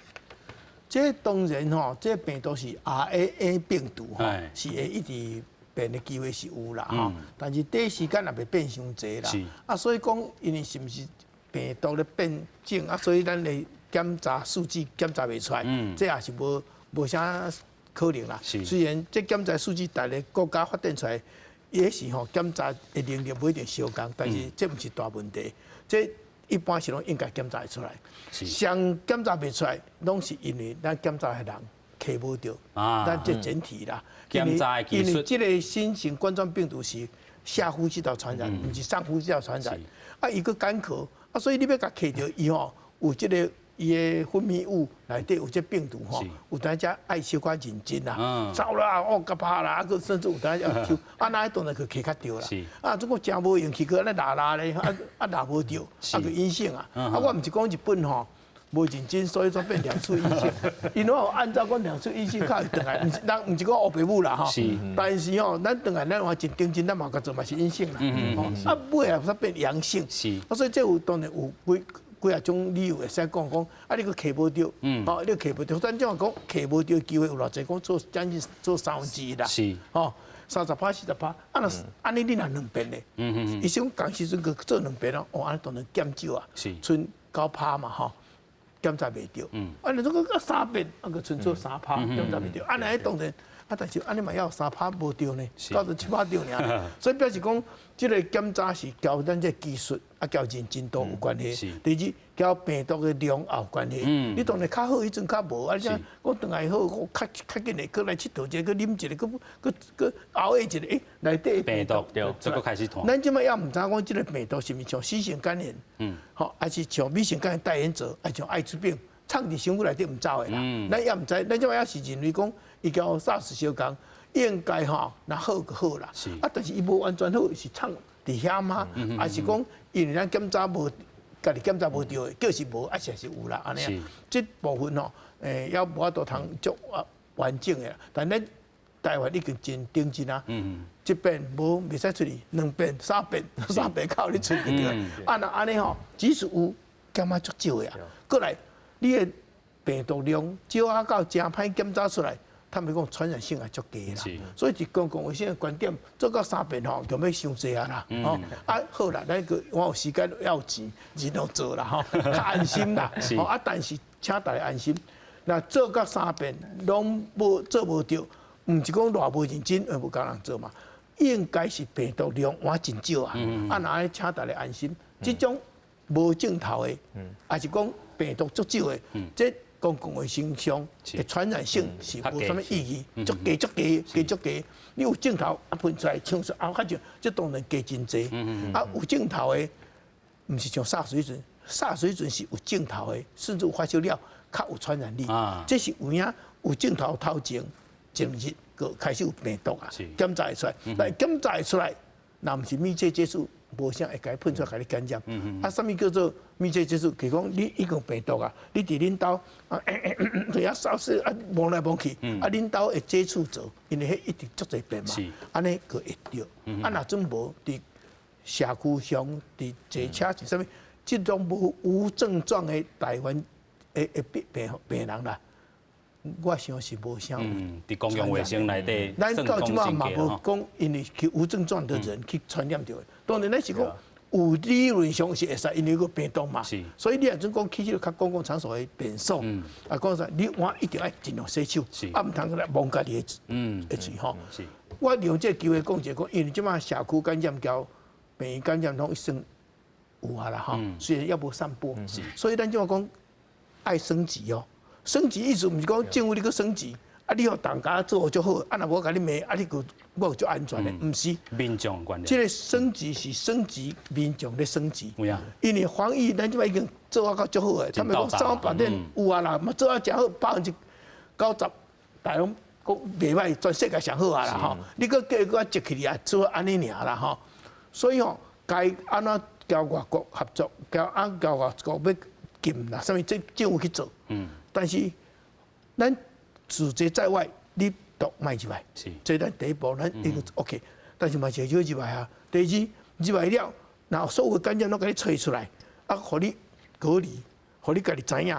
这当然吼，这病毒是 RNA 病毒吼，是会一直变的机会是有啦吼。但是短时间也袂变伤济啦。啊，所以讲，因为是毋是病毒咧变种啊，所以咱的检查数据检查袂出来，这也是无啥可能啦。虽然这检查数据逐个国家发展出来。也是吼，检查的能力不一定相共，但是这不是大问题。这一般是拢应该检查会出来。上检查袂出来，拢是因为咱检查的人客无到，咱这整体啦。检查技术，因为这个新型冠状病毒是下呼吸道传染，不是上呼吸道传染。啊，一个干咳，啊，所以你要甲客着伊吼有这个伊的分泌物内底有这病毒吼，有当只爱小可认真啦，走啦，哦，甲拍啦，佮甚至有当要抽，那当然去卡着啦。这个真无用，去个咧拉咧，拉无着，个阴性啊。我毋是讲日本吼。无认真，所以说变两处阴性。因为按照讲两处阴性，较会转来，毋是讲黑白母啦吼。但是吼，咱转来咱话真定真，咱嘛甲做嘛是阴性啦。尾啊才变阳性。所以这有当然有几啊种理由会使讲，你个摕无着，你摕无着，咱怎讲摕无着机会有偌济，讲做将近做2%啦。30%、40%，安尼你若2遍咧，伊想讲时阵个做2遍咯，安尼当然减少啊，剩9%嘛吼。检查袂着，你这个3遍，个剩做3%，检查袂着，尼当然，但是安尼嘛要3%无着呢，97%着尔，所以表示讲，这个检查是交咱这技术交认真度有关系。第二，交病毒的量也有关系。你当然较好，迄阵较无，像我转来好，我较紧的，过来佚佗一个，啉一个，佮熬夜一个，内底病毒这个开始传。咱即摆也毋知讲这个病毒是毋是像新型肝炎，还是像乙型肝炎代言者，还是像艾滋病，藏伫身躯内底毋走的啦。咱也毋知，咱即摆也是认为讲，伊交SARS相共，应该若好就好啦。但是伊无完全好，是藏伫遐吗？还是讲因为咱检查无？家己检查无着的，就是无，是有啦，安尼啊。这部分吼，也无法度通足完整的，但咱台湾已经真顶真啊。这边无袂使出去，2遍、3遍、3遍靠你出去着。那安尼吼，即使有，减啊足少的啊。过来，你的病毒量少啊到真歹检查出来。他们讲传染性也足低啦，所以伫公共卫生的观点，做到3遍吼，就要伤济啊啦。好啦，咱个我有时间要有钱，尽量做啦吼，较安心啦。但是请大家安心，那做到3遍拢做无着，毋是讲偌无认真，无够人做嘛。应该是病毒量换真少啊。那请大家安心，这种无症头的，还是讲病毒足少的，这。公共卫生上的传染性是无什么意义，足低。你有镜头喷出来，呛出后较少，这当然加真济。有镜头的，毋是像SARS水准，SARS水准是有镜头的，甚至有发烧了，较有传染力。这是有影有镜头头前1日个开始有病毒啊，检查会出来。但检查会出来，那毋是密切接触。无啥会甲伊喷出来，甲你感染。什么叫做密切接触？譬如讲，你已经病毒啊，你伫恁兜对啊，扫视啊，摸来摸去，恁兜的接触者，因为迄一直足侪遍嘛，安尼个会着。若准无伫社区上，伫坐车是啥物？即种无症状的台湾的病人啦。我想是无啥。伫公共卫生内底，咱到即马嘛无讲，因为去无症状的人去传染着。当然，咱是讲有理论上是会使，因为个病毒嘛。所以你若准讲去迄个较公共场所的便所，讲啥，你我一定要尽量洗手，毋通来摸家己的嘴吼。我利用这个机会讲一个，因为即马社区感染交病感染拢一生有啊啦吼，虽然也无散播，所以咱即马讲爱升级哦。升级意思毋是讲政府你去升级，你互大家做就好，若无甲你骂，你个我就安全的，毋是。民众观念。这个升级是升级民众的升级。有啊。因为防疫咱即摆已经做到足好诶，他们讲300%有啊啦，嘛做啊诚好，90%大拢讲袂歹，全世界上好啊啦吼。你个叫个接起来做安尼尔啦吼。所以吼，该安怎交外国合作，交外国要禁啦，啥物这政府去做。但是，咱自责在外，你都卖入来，这咱第一步，咱已经 OK。但是嘛，少少入来啊。第二，入来了，然后所有感染拢给你吹出来，互你隔离，互你家己知影，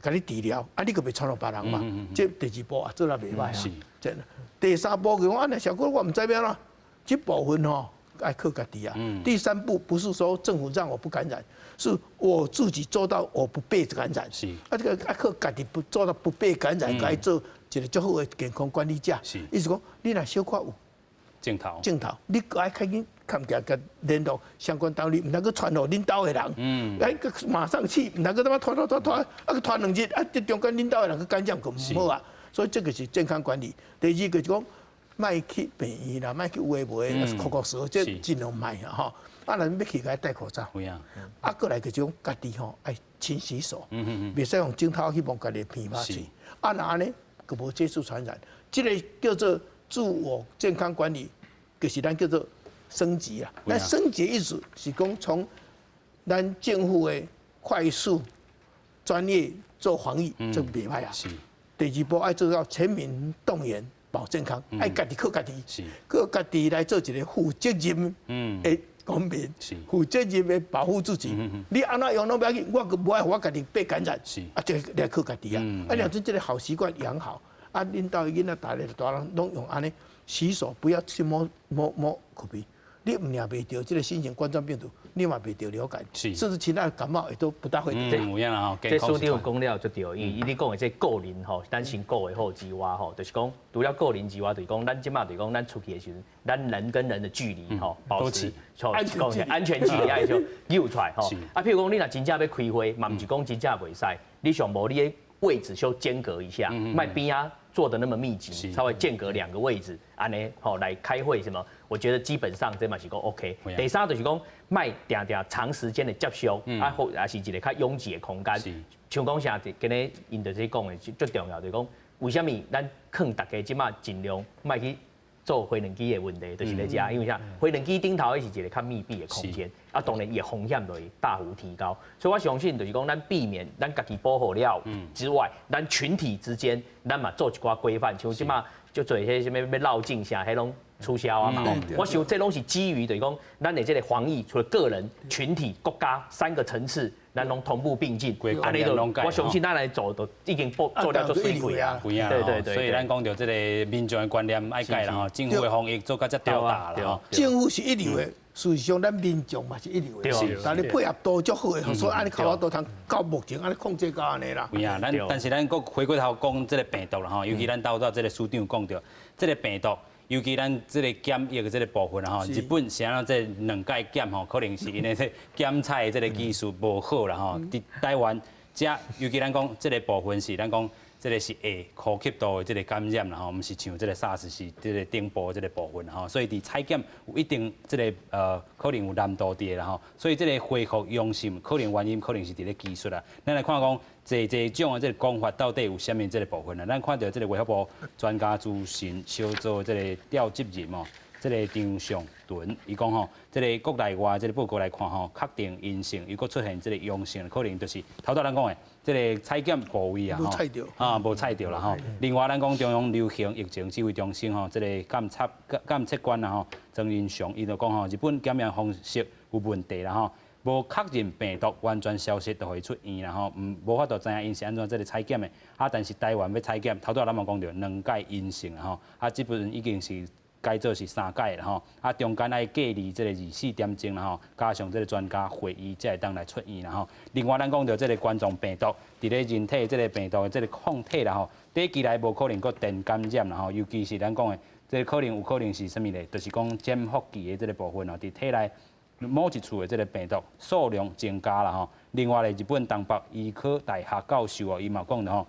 甲你治疗，你个袂传到别人嘛。这第二步啊，做得袂歹啊。真的。第三步嘅话，那小哥我唔知咩啦，这部分吼爱靠家己啊。第三步不是说政府让我不感染。是我自己做到我不被感染，这个靠家己不做到不被感染，该做一个最好的健康管理者。意思讲，你若小可有镜头，你爱开紧看起来个联络相关单位，唔能够传到恁兜的人，马上去，唔能够他妈拖，拖2日，这中间恁兜的人去感染，就唔好啊。所以这个是健康管理。第二个就讲，卖去病院啦，卖去有诶无诶，口舌，这尽量卖啊吼。咱要去，该戴口罩。过来个种家己吼，爱勤洗手，袂使用镜头去摸家己鼻巴嘴。啊，那安尼就无接触传染。这个叫做自我健康管理，就是咱叫做升级啊。咱升级意思是讲从咱政府的快速、专业做防疫，这袂歹啊。第二步爱做到全民动员保健康，爱家己靠家己，靠家己来做一个负责任的公民，负责任的保护自己。你安怎样拢不要紧，我无爱我家己被感染，这来靠家己啊。啊，两种这个好习惯养好，啊，领导囡仔大人拢用安尼洗手，不要去摸口鼻。你唔领袂到这个新型冠状病毒，你嘛袂到流感，甚至其他感冒也都不大会得。这书里有讲了就对，因为你讲的这个人吼，咱先顾的好之外吼，就是讲除了个人之外，就是讲咱即马就是讲咱出去的时阵，咱人跟人的距离吼，保持安全距离爱就溜出来吼。啊，譬如讲你若真正要开会，嘛唔是讲真正袂使，你上无你的位置就间隔一下，卖边啊坐的那么密集，稍微间隔2个位置，安尼吼来开会什么。我觉得基本上这嘛是讲 OK。第三就是讲，卖定长时间的接触，或也是一个较拥挤的空间。像讲啥，今日因在这讲的最重要就是讲，为什么咱劝大家即马尽量卖去做飞轮机的问题，就是咧遮，因为啥，飞轮机顶头也是一个较密闭的空间，啊，当然也风险就会大幅提高。所以我相信就是讲，咱避免咱家己保护了之外，咱群体之间，咱嘛做一寡规范，像即马就做迄什么要绕境啥，迄拢。促销啊嘛，我想这拢是基于就是讲，咱的这个防疫，除了个人、群体、国家3个层次，咱拢同步并进。安尼就，我相信咱来做都已经做了做水鬼啊。对。所以咱讲到这个民众的观念爱改啦吼，政府的防疫做到遮吊打啦吼。政府是一流的，事实上咱民众嘛是一流的，但你配合都足好的，所以安尼靠我都通到目前安尼控制到安尼啦。有影，但是咱佫回过头讲这个病毒啦吼，尤其咱到这个署长讲到，这个病毒。尤其咱这个检疫的这个部分吼，日本是安怎这2届检吼，可能是因为这检测的这个技术无好啦吼。伫台湾，尤其咱讲这个部分是咱讲这个是高吸度的这个感染啦吼，毋是像这个 SARS 是这个顶部的这个部分吼，所以伫采检有一定这个可能有难度伫啦吼，所以这个恢复阳性可能原因可能是伫咧技术啦。咱来看讲。这种的这个讲法到底有啥物这个部分呢？咱看到这个卫福部专家咨询小组这个调集人哦，这个张尚屯伊讲吼，这个国内外这个报告来看吼，确定阴性，如果出现这个阳性，可能就是头咱讲的这个采检部位啊，无采到啦吼。另外咱讲中央流行疫情指挥中心吼，这个监测官啊吼，曾荫祥伊就讲吼，日本检验方式有问题啦吼。无确认病毒完全消失，就会出院啦吼，无法度知影因是安怎这个采检的。啊，但是台湾要采检，头咱嘛讲到2届阴性啦吼，啊，这部分已经是改做是3届啦吼，啊，中间爱隔离这个24点钟啦吼，加上这个专家会议才会当来出院啦吼。另外，咱讲到这个冠状病毒，伫咧人体这个病毒的这个抗体啦吼，短期内无可能搁电感染啦吼，尤其是咱讲的，这个有可能是啥物咧？就是讲潜伏期的这个部分哦，伫体内。某一处的这个病毒数量增加了吼，另外咧，日本东北医科大学教授哦，伊嘛讲的吼，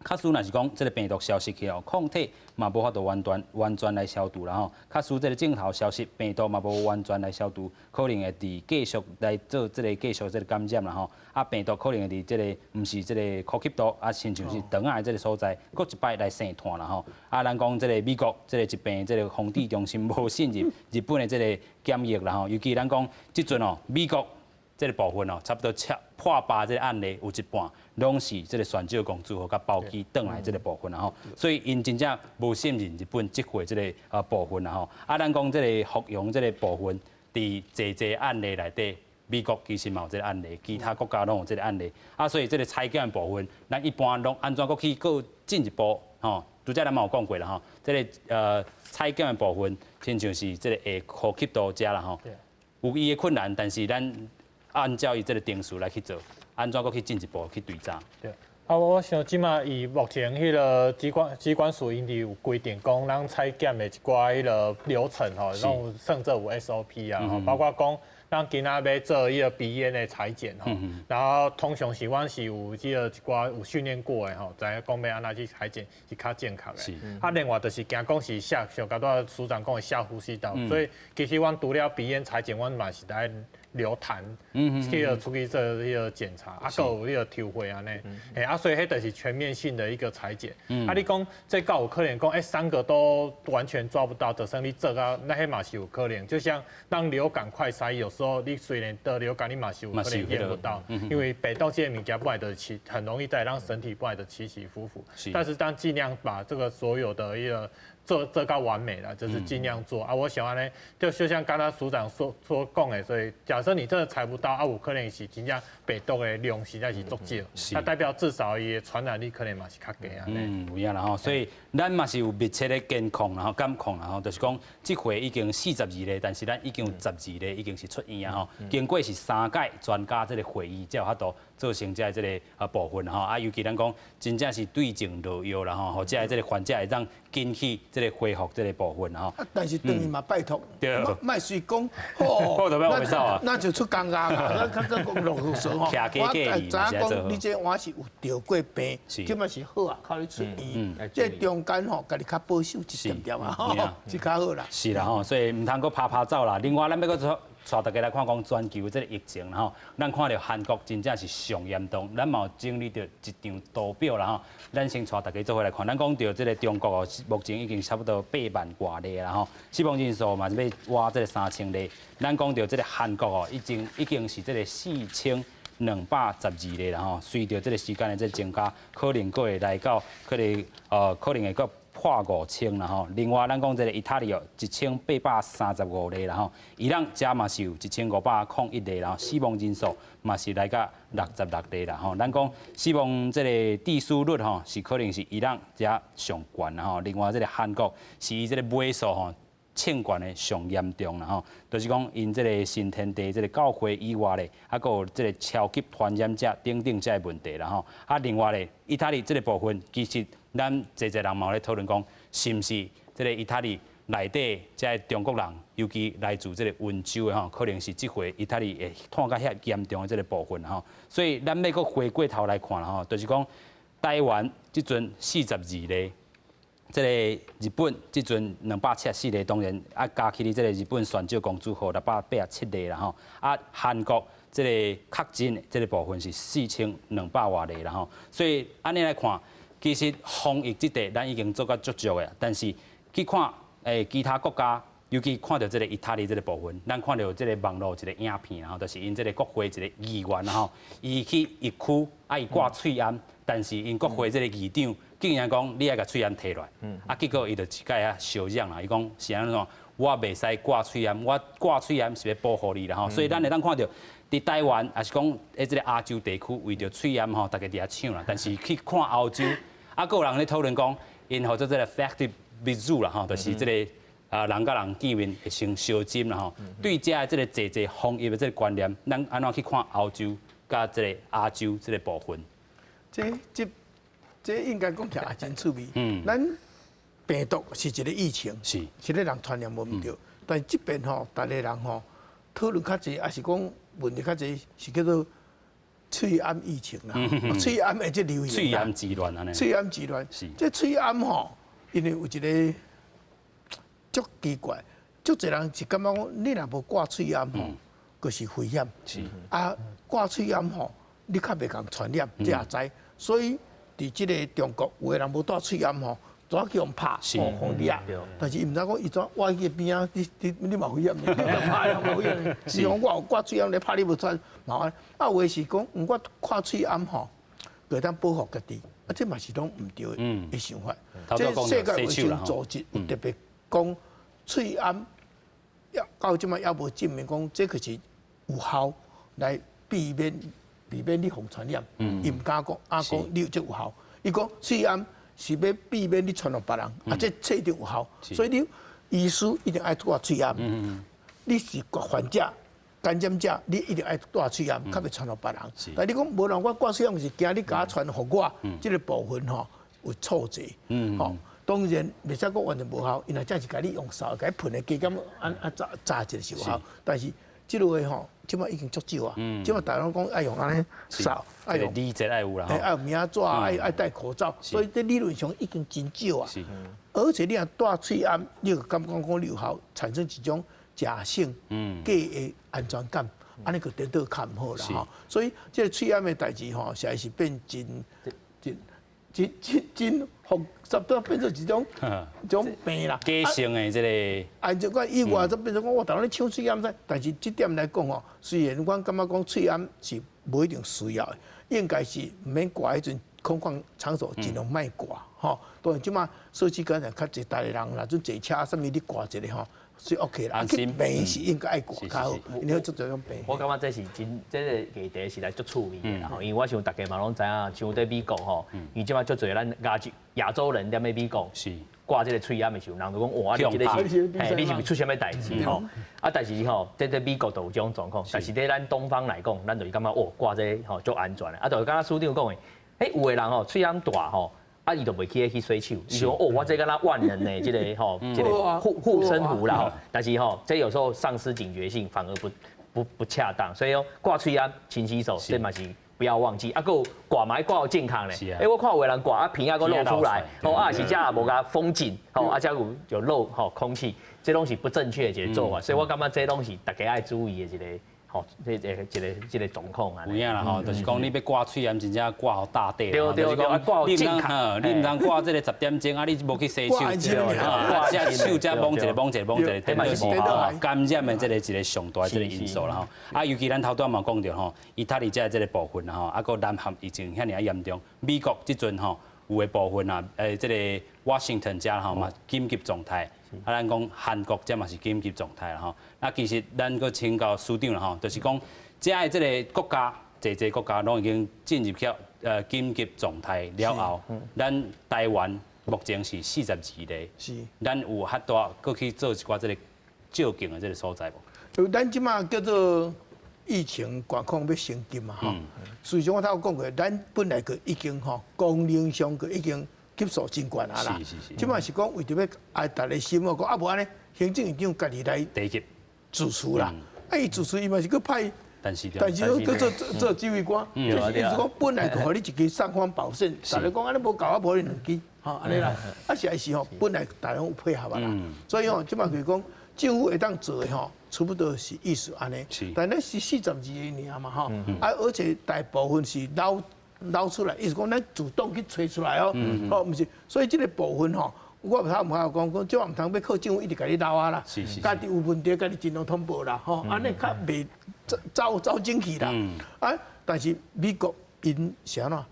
假使若是讲这个病毒消失去哦，抗体嘛无法度完全来消除啦吼。假使这个镜头消失，病毒嘛无完全来消除，可能会伫继续来做这个继续这个感染啦吼。啊，病毒可能会伫这个毋是这个高吸度啊，亲像是肠癌这个所在，搁一摆来生炭啦吼。啊，咱讲这个美国这个疾病这个防治中心无信任日本的这个检疫啦吼，尤其咱讲即阵哦，美国这个部分哦，差不多破8这个案例有一半拢是这个选举公司和甲包机转来这个部分啦吼，所以因真正无信任日本即回这个部分啦吼。啊，咱讲这个服用这个部分，伫侪案例内底。美国其实嘛有这个案例，其他国家拢有这个案例，啊，所以这个采检部分，咱一般拢安怎搁去搁进一步吼？拄则咱嘛有讲过啦吼，这个采检的部分，亲像是这个高吸度遮啦吼，有伊的困难，但是咱按照伊这个定数来去做，安怎搁去进一步去对查？对。啊，我想即马以目前迄个机关署因有规定讲，咱采检的一寡迄个流程吼，拢甚至有 SOP 啊，包括讲。咱今仔要做迄个鼻咽的裁剪吼，然后通常是阮是有迄个一寡有训练过的吼，知影讲要安怎去裁剪是较正确的。啊，另外就是惊讲是像甲拄署长讲的下呼吸道，所以其实阮除了鼻咽裁剪，阮嘛是来流痰，去出去做迄个检查，啊，还有迄个抽血安尼，啊，所以迄就是全面性的一个裁剪。啊，你讲这够有可能讲，3个都完全抓不到，就算你做到，那迄嘛是有可能。就像让流感快筛，有时候你虽然得流感，你嘛是有可能验不到，因为北到这些物件不来的很容易再让身体不来的起起伏伏。但是当尽量把这个所有的一个做到完美了，就是尽量做啊。我想呢，就像刚才署长说讲的，所以假设你真的采不到啊，有可能是真正病毒的量实在是足少，那代表至少伊的传染力可能嘛是较低啊。有影啦吼，所以咱嘛是有密切的监控，然后监控，然后就是讲这回已经42例，但是咱已经有12例已经是出院啊吼。经过是3届专家这个会议，才有法度做成这个部分吼。啊，尤其咱讲真正是对症落药啦吼，或者这个患者会当引起这个恢复这个部分吼。但是等于嘛拜托，卖随讲，那就出尴尬啦，咱讲落手吼。我知讲你这我是有得过病，今嘛是好啊，靠你出院。这中间吼，家己较保守一点点啊，是较好啦。是啦吼，所以唔通搁拍走啦。另外，咱要搁带大家来看讲全球这个疫情啦吼，咱看到韩国真正是上严重，咱嘛有经历到一场图表啦吼。咱先带大家做回来看，咱讲到这个中国哦，目前已经差不多8万多例啦吼，死亡人数嘛是要挖这个3000例。咱讲到这个韩国哦，已经是这个4212例啦吼，随着这个时间的这增加，可能佫会来到可能会佫破5000啦吼。另外，咱讲这个意大利哦，1835例啦吼，伊朗遮嘛是有1501例啦，死亡人数嘛是来到66例啦吼。咱讲死亡这个致死率吼，是可能是伊朗遮上悬啦吼。另外，这个韩国是伊这个尾数吼。欠管的上严重啦吼，就是讲因这个新天地这个教会以外咧，还佫有这个超级传染者等等这个问题啦吼。啊，另外咧，意大利这个部分，其实咱侪人嘛咧讨论讲，是毋是这个意大利内底这中国人，尤其来自这个温州的吼，可能是这回意大利会探到遐严重的这个部分吼。所以咱要佫回过头来看啦吼，就是讲台湾即阵42例。这个日本即阵274例，当然啊加起哩这个日本选召公主号687例啦吼，啊韩国这个确诊的这个部分是4200多例啦吼，所以安尼来看，其实防疫这块咱已经做到足足的，但是去看其他国家，尤其看到这个意大利这个部分，咱看到这个网络一个影片然后就是因这个国会一个议员吼，伊去疫区伊挂喙罨，但是因国会这个议长。竟然讲你爱甲喙罨摕落，啊，结果伊就一届啊小让啦，伊讲是安怎，我袂使挂喙罨，我挂喙罨是要保护你啦吼，所以咱会当看到，伫台湾也是讲这个亚洲地区为着喙罨吼，大家伫遐抢啦，但是去看欧洲，啊，有人咧讨论讲，因或者这个 effective visual 啦吼，就是这个人甲人见面会先小針啦吼，对遮这个济防疫的这个观念，咱安怎去看欧洲甲这个亚洲这个部分？这应该讲也真趣味。咱病毒是一个疫情，是一个人传染无毋对。但这边吼，大家人吼讨论较济，也是讲问题较济，是叫做喙罨疫情啦。喙罨的这流行。喙罨治乱安尼。喙罨治乱。是。这喙罨吼，因为有一个足奇怪，足侪人是感觉讲，你若无挂喙罨吼，就是危险。是。啊，挂喙罨吼，你较袂共传染，这也知。所以。伫即个中国，有个人无戴喙罨吼，怎叫人拍防疫啊？但是伊毋知讲伊怎，我去边啊，你嘛危险，你拍人无危险。是讲我有挂喙罨，你拍你无穿麻烦。啊，有诶是讲，我挂喙罨吼，会当保护家己，啊，这嘛是种毋对诶想法。这世界卫生组织有特别讲，喙罨到即马也无证明讲，这个是有效来避免你互传染，伊毋敢讲，讲你这有效。伊讲喙罨是要避免你传染别人，这一定有效。所以你医师一定爱挂喙罨。你是患者、感染者，你一定爱戴喙罨，较袂传染别人。但你讲无人我挂喙罨是惊你甲传互我，这个部分吼有错者。吼，当然袂使讲完全无效，因为真是甲你用扫，甲你喷的加减炸一个是有效，但是。即落个吼，即马已经足少啊！即马大家讲爱用安尼扫，爱用礼节爱有啦，爱有名纸，爱戴口罩，所以这理论上已经真少啊。而且你若戴喙罨，你就感觉讲你有效，产生一种假性假的安全感。安尼个颠倒较唔好啦吼。所以这个喙炎的代志吼，实在是变真复杂到变做一种病啦。假性的这个，就讲以外就变成讲我当然咧抢喙炎噻，但是这点来讲吼，虽然我感觉讲喙炎是无一定需要的，应该是唔免挂迄阵空旷场所尽量莫挂吼。当然即马社区感染较侪，大个人啦，阵坐车什么你挂一个吼。是 OK 啦，病是应该爱挂较好，因为做这种病。我感觉这是真，这个议题是来足趣味的啦吼，因为我想大家嘛拢知影，像在美国吼，伊即马足侪咱亚洲人踮咧美国挂这个喙炎的时候，人就讲哇，你这个是，你是不是出什么代志吼？啊，但是吼，在美国都有这种状况，但是在咱东方来讲，咱就是感觉哦，挂这吼足安全的。啊，就是刚刚署长讲的，有的人吼喙炎大吼。啊，伊就袂去洗手，伊就哦，我这敢若万能的这个吼，这个护身符啦吼。但是吼，这有时候丧失警觉性，反而不恰当。所以哦，挂喙炎勤洗手，这嘛是不要忘记。啊，还有挂嘛挂好健康嘞。我看有的人挂啊鼻啊个露出来，哦啊是遮也无甲封紧，哦啊遮有漏吼空气，这拢是不正确的一个做法。所以我感觉这拢是大家爱注意的一个。吼，这个状况啊，有影啦吼，就是讲你要挂喙炎，真正挂好大底，对，挂好健康，你唔通挂这个10点钟啊，你无去洗手，这手这摸一个，等于是感染的这个一个上大这个因素啦吼。啊，尤其咱头拄嘛讲着吼，意大利这个部分吼，啊个南韩疫情遐尔严重，美国即阵吼有的部分啊，这个 Washington 遮吼嘛紧急状态。啊，咱讲韩国这嘛是紧急状态啦吼。那其实咱个请教署长啦吼，就是讲遮的这个国家，侪国家拢已经进入去紧急状态了后，咱台湾目前是42例，是，咱有遐大过去做一寡这个照镜的这个所在无？咱即马叫做疫情管控要升级嘛吼。所以像我头讲过，咱本来个已经吼功能上个已经。级数真悬啊啦！即摆是讲为着要爱大家心，我讲啊无安尼，行政院长家己来主持啦。啊，伊主持伊嘛是去派，但是去做指挥官，就是讲本来就互你一支尚方宝剑，大家讲安尼无够啊，无你两支，吼安尼啦。啊，实在是吼，本来大家有配合啊啦。所以吼，即摆就是讲政府会当做的吼，差不多是意思安尼。但咱是42个尔嘛吼，啊，而且大部分是捞出来，意思讲咱主动去吹出来哦，哦，毋是，所以这个部分吼，我唔通讲，即话唔通要靠政府一直甲你捞啊啦，家己有问题，家己尽量通报啦，吼，安尼较袂走进去啦，啊，但是美国因是安怎，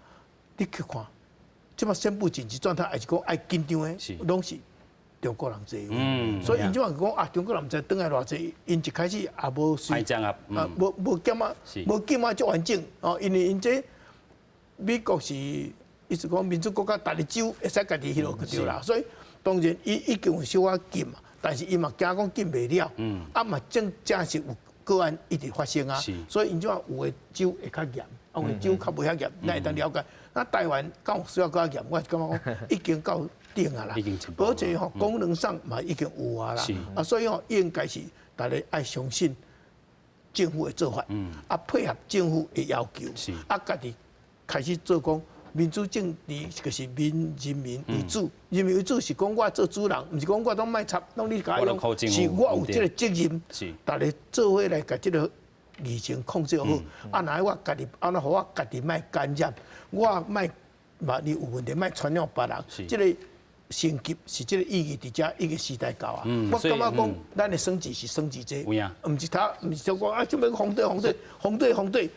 你去看，即摆宣布紧急状态，还是讲爱紧张的，拢是中国人做，所以因即话讲啊，中国人毋知倒来偌济，因一开始也无随，无减啊，无减啊足完整，哦，因为因这。美国是意思讲民主国家，大个州会使家己迄落去对啦，所以当然伊已经有小可禁嘛，但是伊嘛惊讲禁袂了，啊嘛真是有个案一直发生啊，所以因即话有的州会较严，有的州较袂遐严，咱会当了解。那台湾敢需要较严，我是感觉讲已经到顶啊啦，而且吼功能上嘛已经有啊啦，啊所以吼应该是大家爱相信政府的做法，啊配合政府的要求，啊家己。开始做讲民主政治，就是人民为主，人民为主是讲我做主人，毋是讲我拢卖插，拢你甲用，是我有这个责任，大家做伙来甲这个疫情控制好。啊，那我家己，啊那互我家己卖感染，我卖嘛你有问题，卖传染别人，这个。升级是这个意义，伫遮一个时代到啊！我感觉讲，咱的升级是升级这，毋是他，毋是讲啊，就要红队，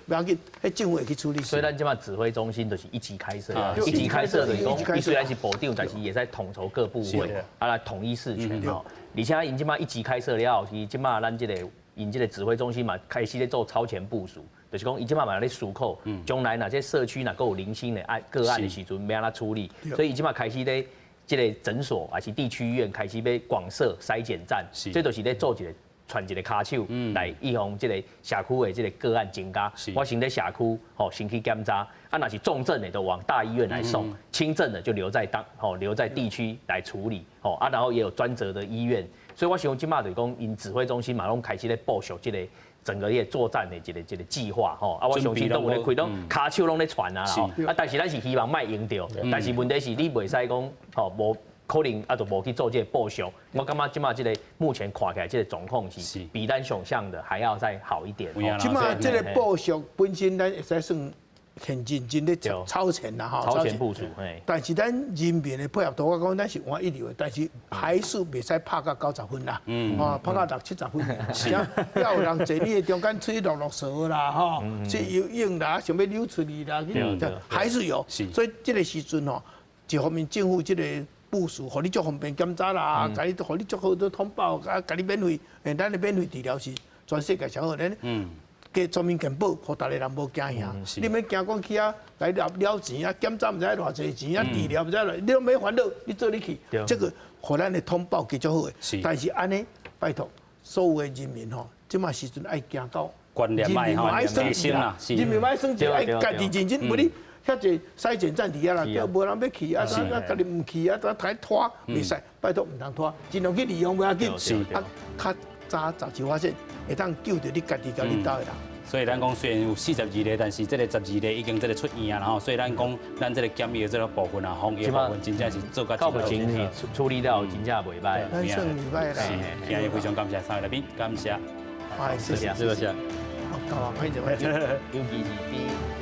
不要紧，迄政府会去处理。所以咱即马指挥中心就是一级开设，一级开设就是讲，伊虽然是部长，但是也在统筹各部会，啊来统一事权吼。而且因即马一级开设了后，伊即马咱这个因这个指挥中心嘛，开始咧做超前部署，就是讲伊即马嘛咧思考，将来哪些社区哪个有零星的个案的时阵，要安怎处理。所以伊即马开始咧。这个诊所还是地区医院开始要广设筛检站，这都是咧做一个传一个卡手来预防这个社区的这个个案增加。我先在社区先去检查，啊，若是重症的都往大医院来送，轻症的就留在地区来处理，啊，然后也有专责的医院。所以我想今嘛就是讲，因指挥中心嘛拢开始咧部署这个。整个咧作战的一个计划吼，啊，我相信都有咧开，拢骹手拢咧传啊，啊，但是咱是希望卖赢掉，但是问题是你袂使讲吼可能就无去做这个报销。我感觉即马这个目前看起来这个状况是比咱想象的还要再好一点。即马这个报销本身咱会使算很认真咧超前啦，超前部署。但是咱人民的配合度，我讲咱是换一流的，但是还是袂使拍到90分啦，拍到60、70分。要有人坐你的中间吹落蛇啦，吼，去游泳啦，想要溜出去啦，还是有。所以这个时阵吼，一方面政府这个部署，互你足方便检查啦，互你足好多通报，甲你免费，咱的免费治疗是全世界上好咱。给全民健保，互大家人无惊吓。你免惊讲去啊，来了钱啊，检查唔知偌济钱啊，治疗唔知你都没烦恼，你做你去，这个互咱的通报给足好的。但是安尼，拜托所有的人民吼，即马时阵爱行到观念爱吼，生心啦，人民爱生气，爱家己认真，无你遐济筛检站伫遐啦，叫无人要去啊，家己唔去啊，太拖袂使，拜托唔通拖，尽量去利用袂要紧，较早就发现会当救着你家己甲你兜的人。所以咱讲虽然有42例，但是这个12例已经这个出院啊，然后所以咱讲咱这个检疫的这个部分啊，防疫部分真正是做到到目前是处理了真正袂歹。咱算袂歹啦。今日非常感谢3位来宾，感谢。谢谢。是不是？好，搞啊，快点，尤其是比。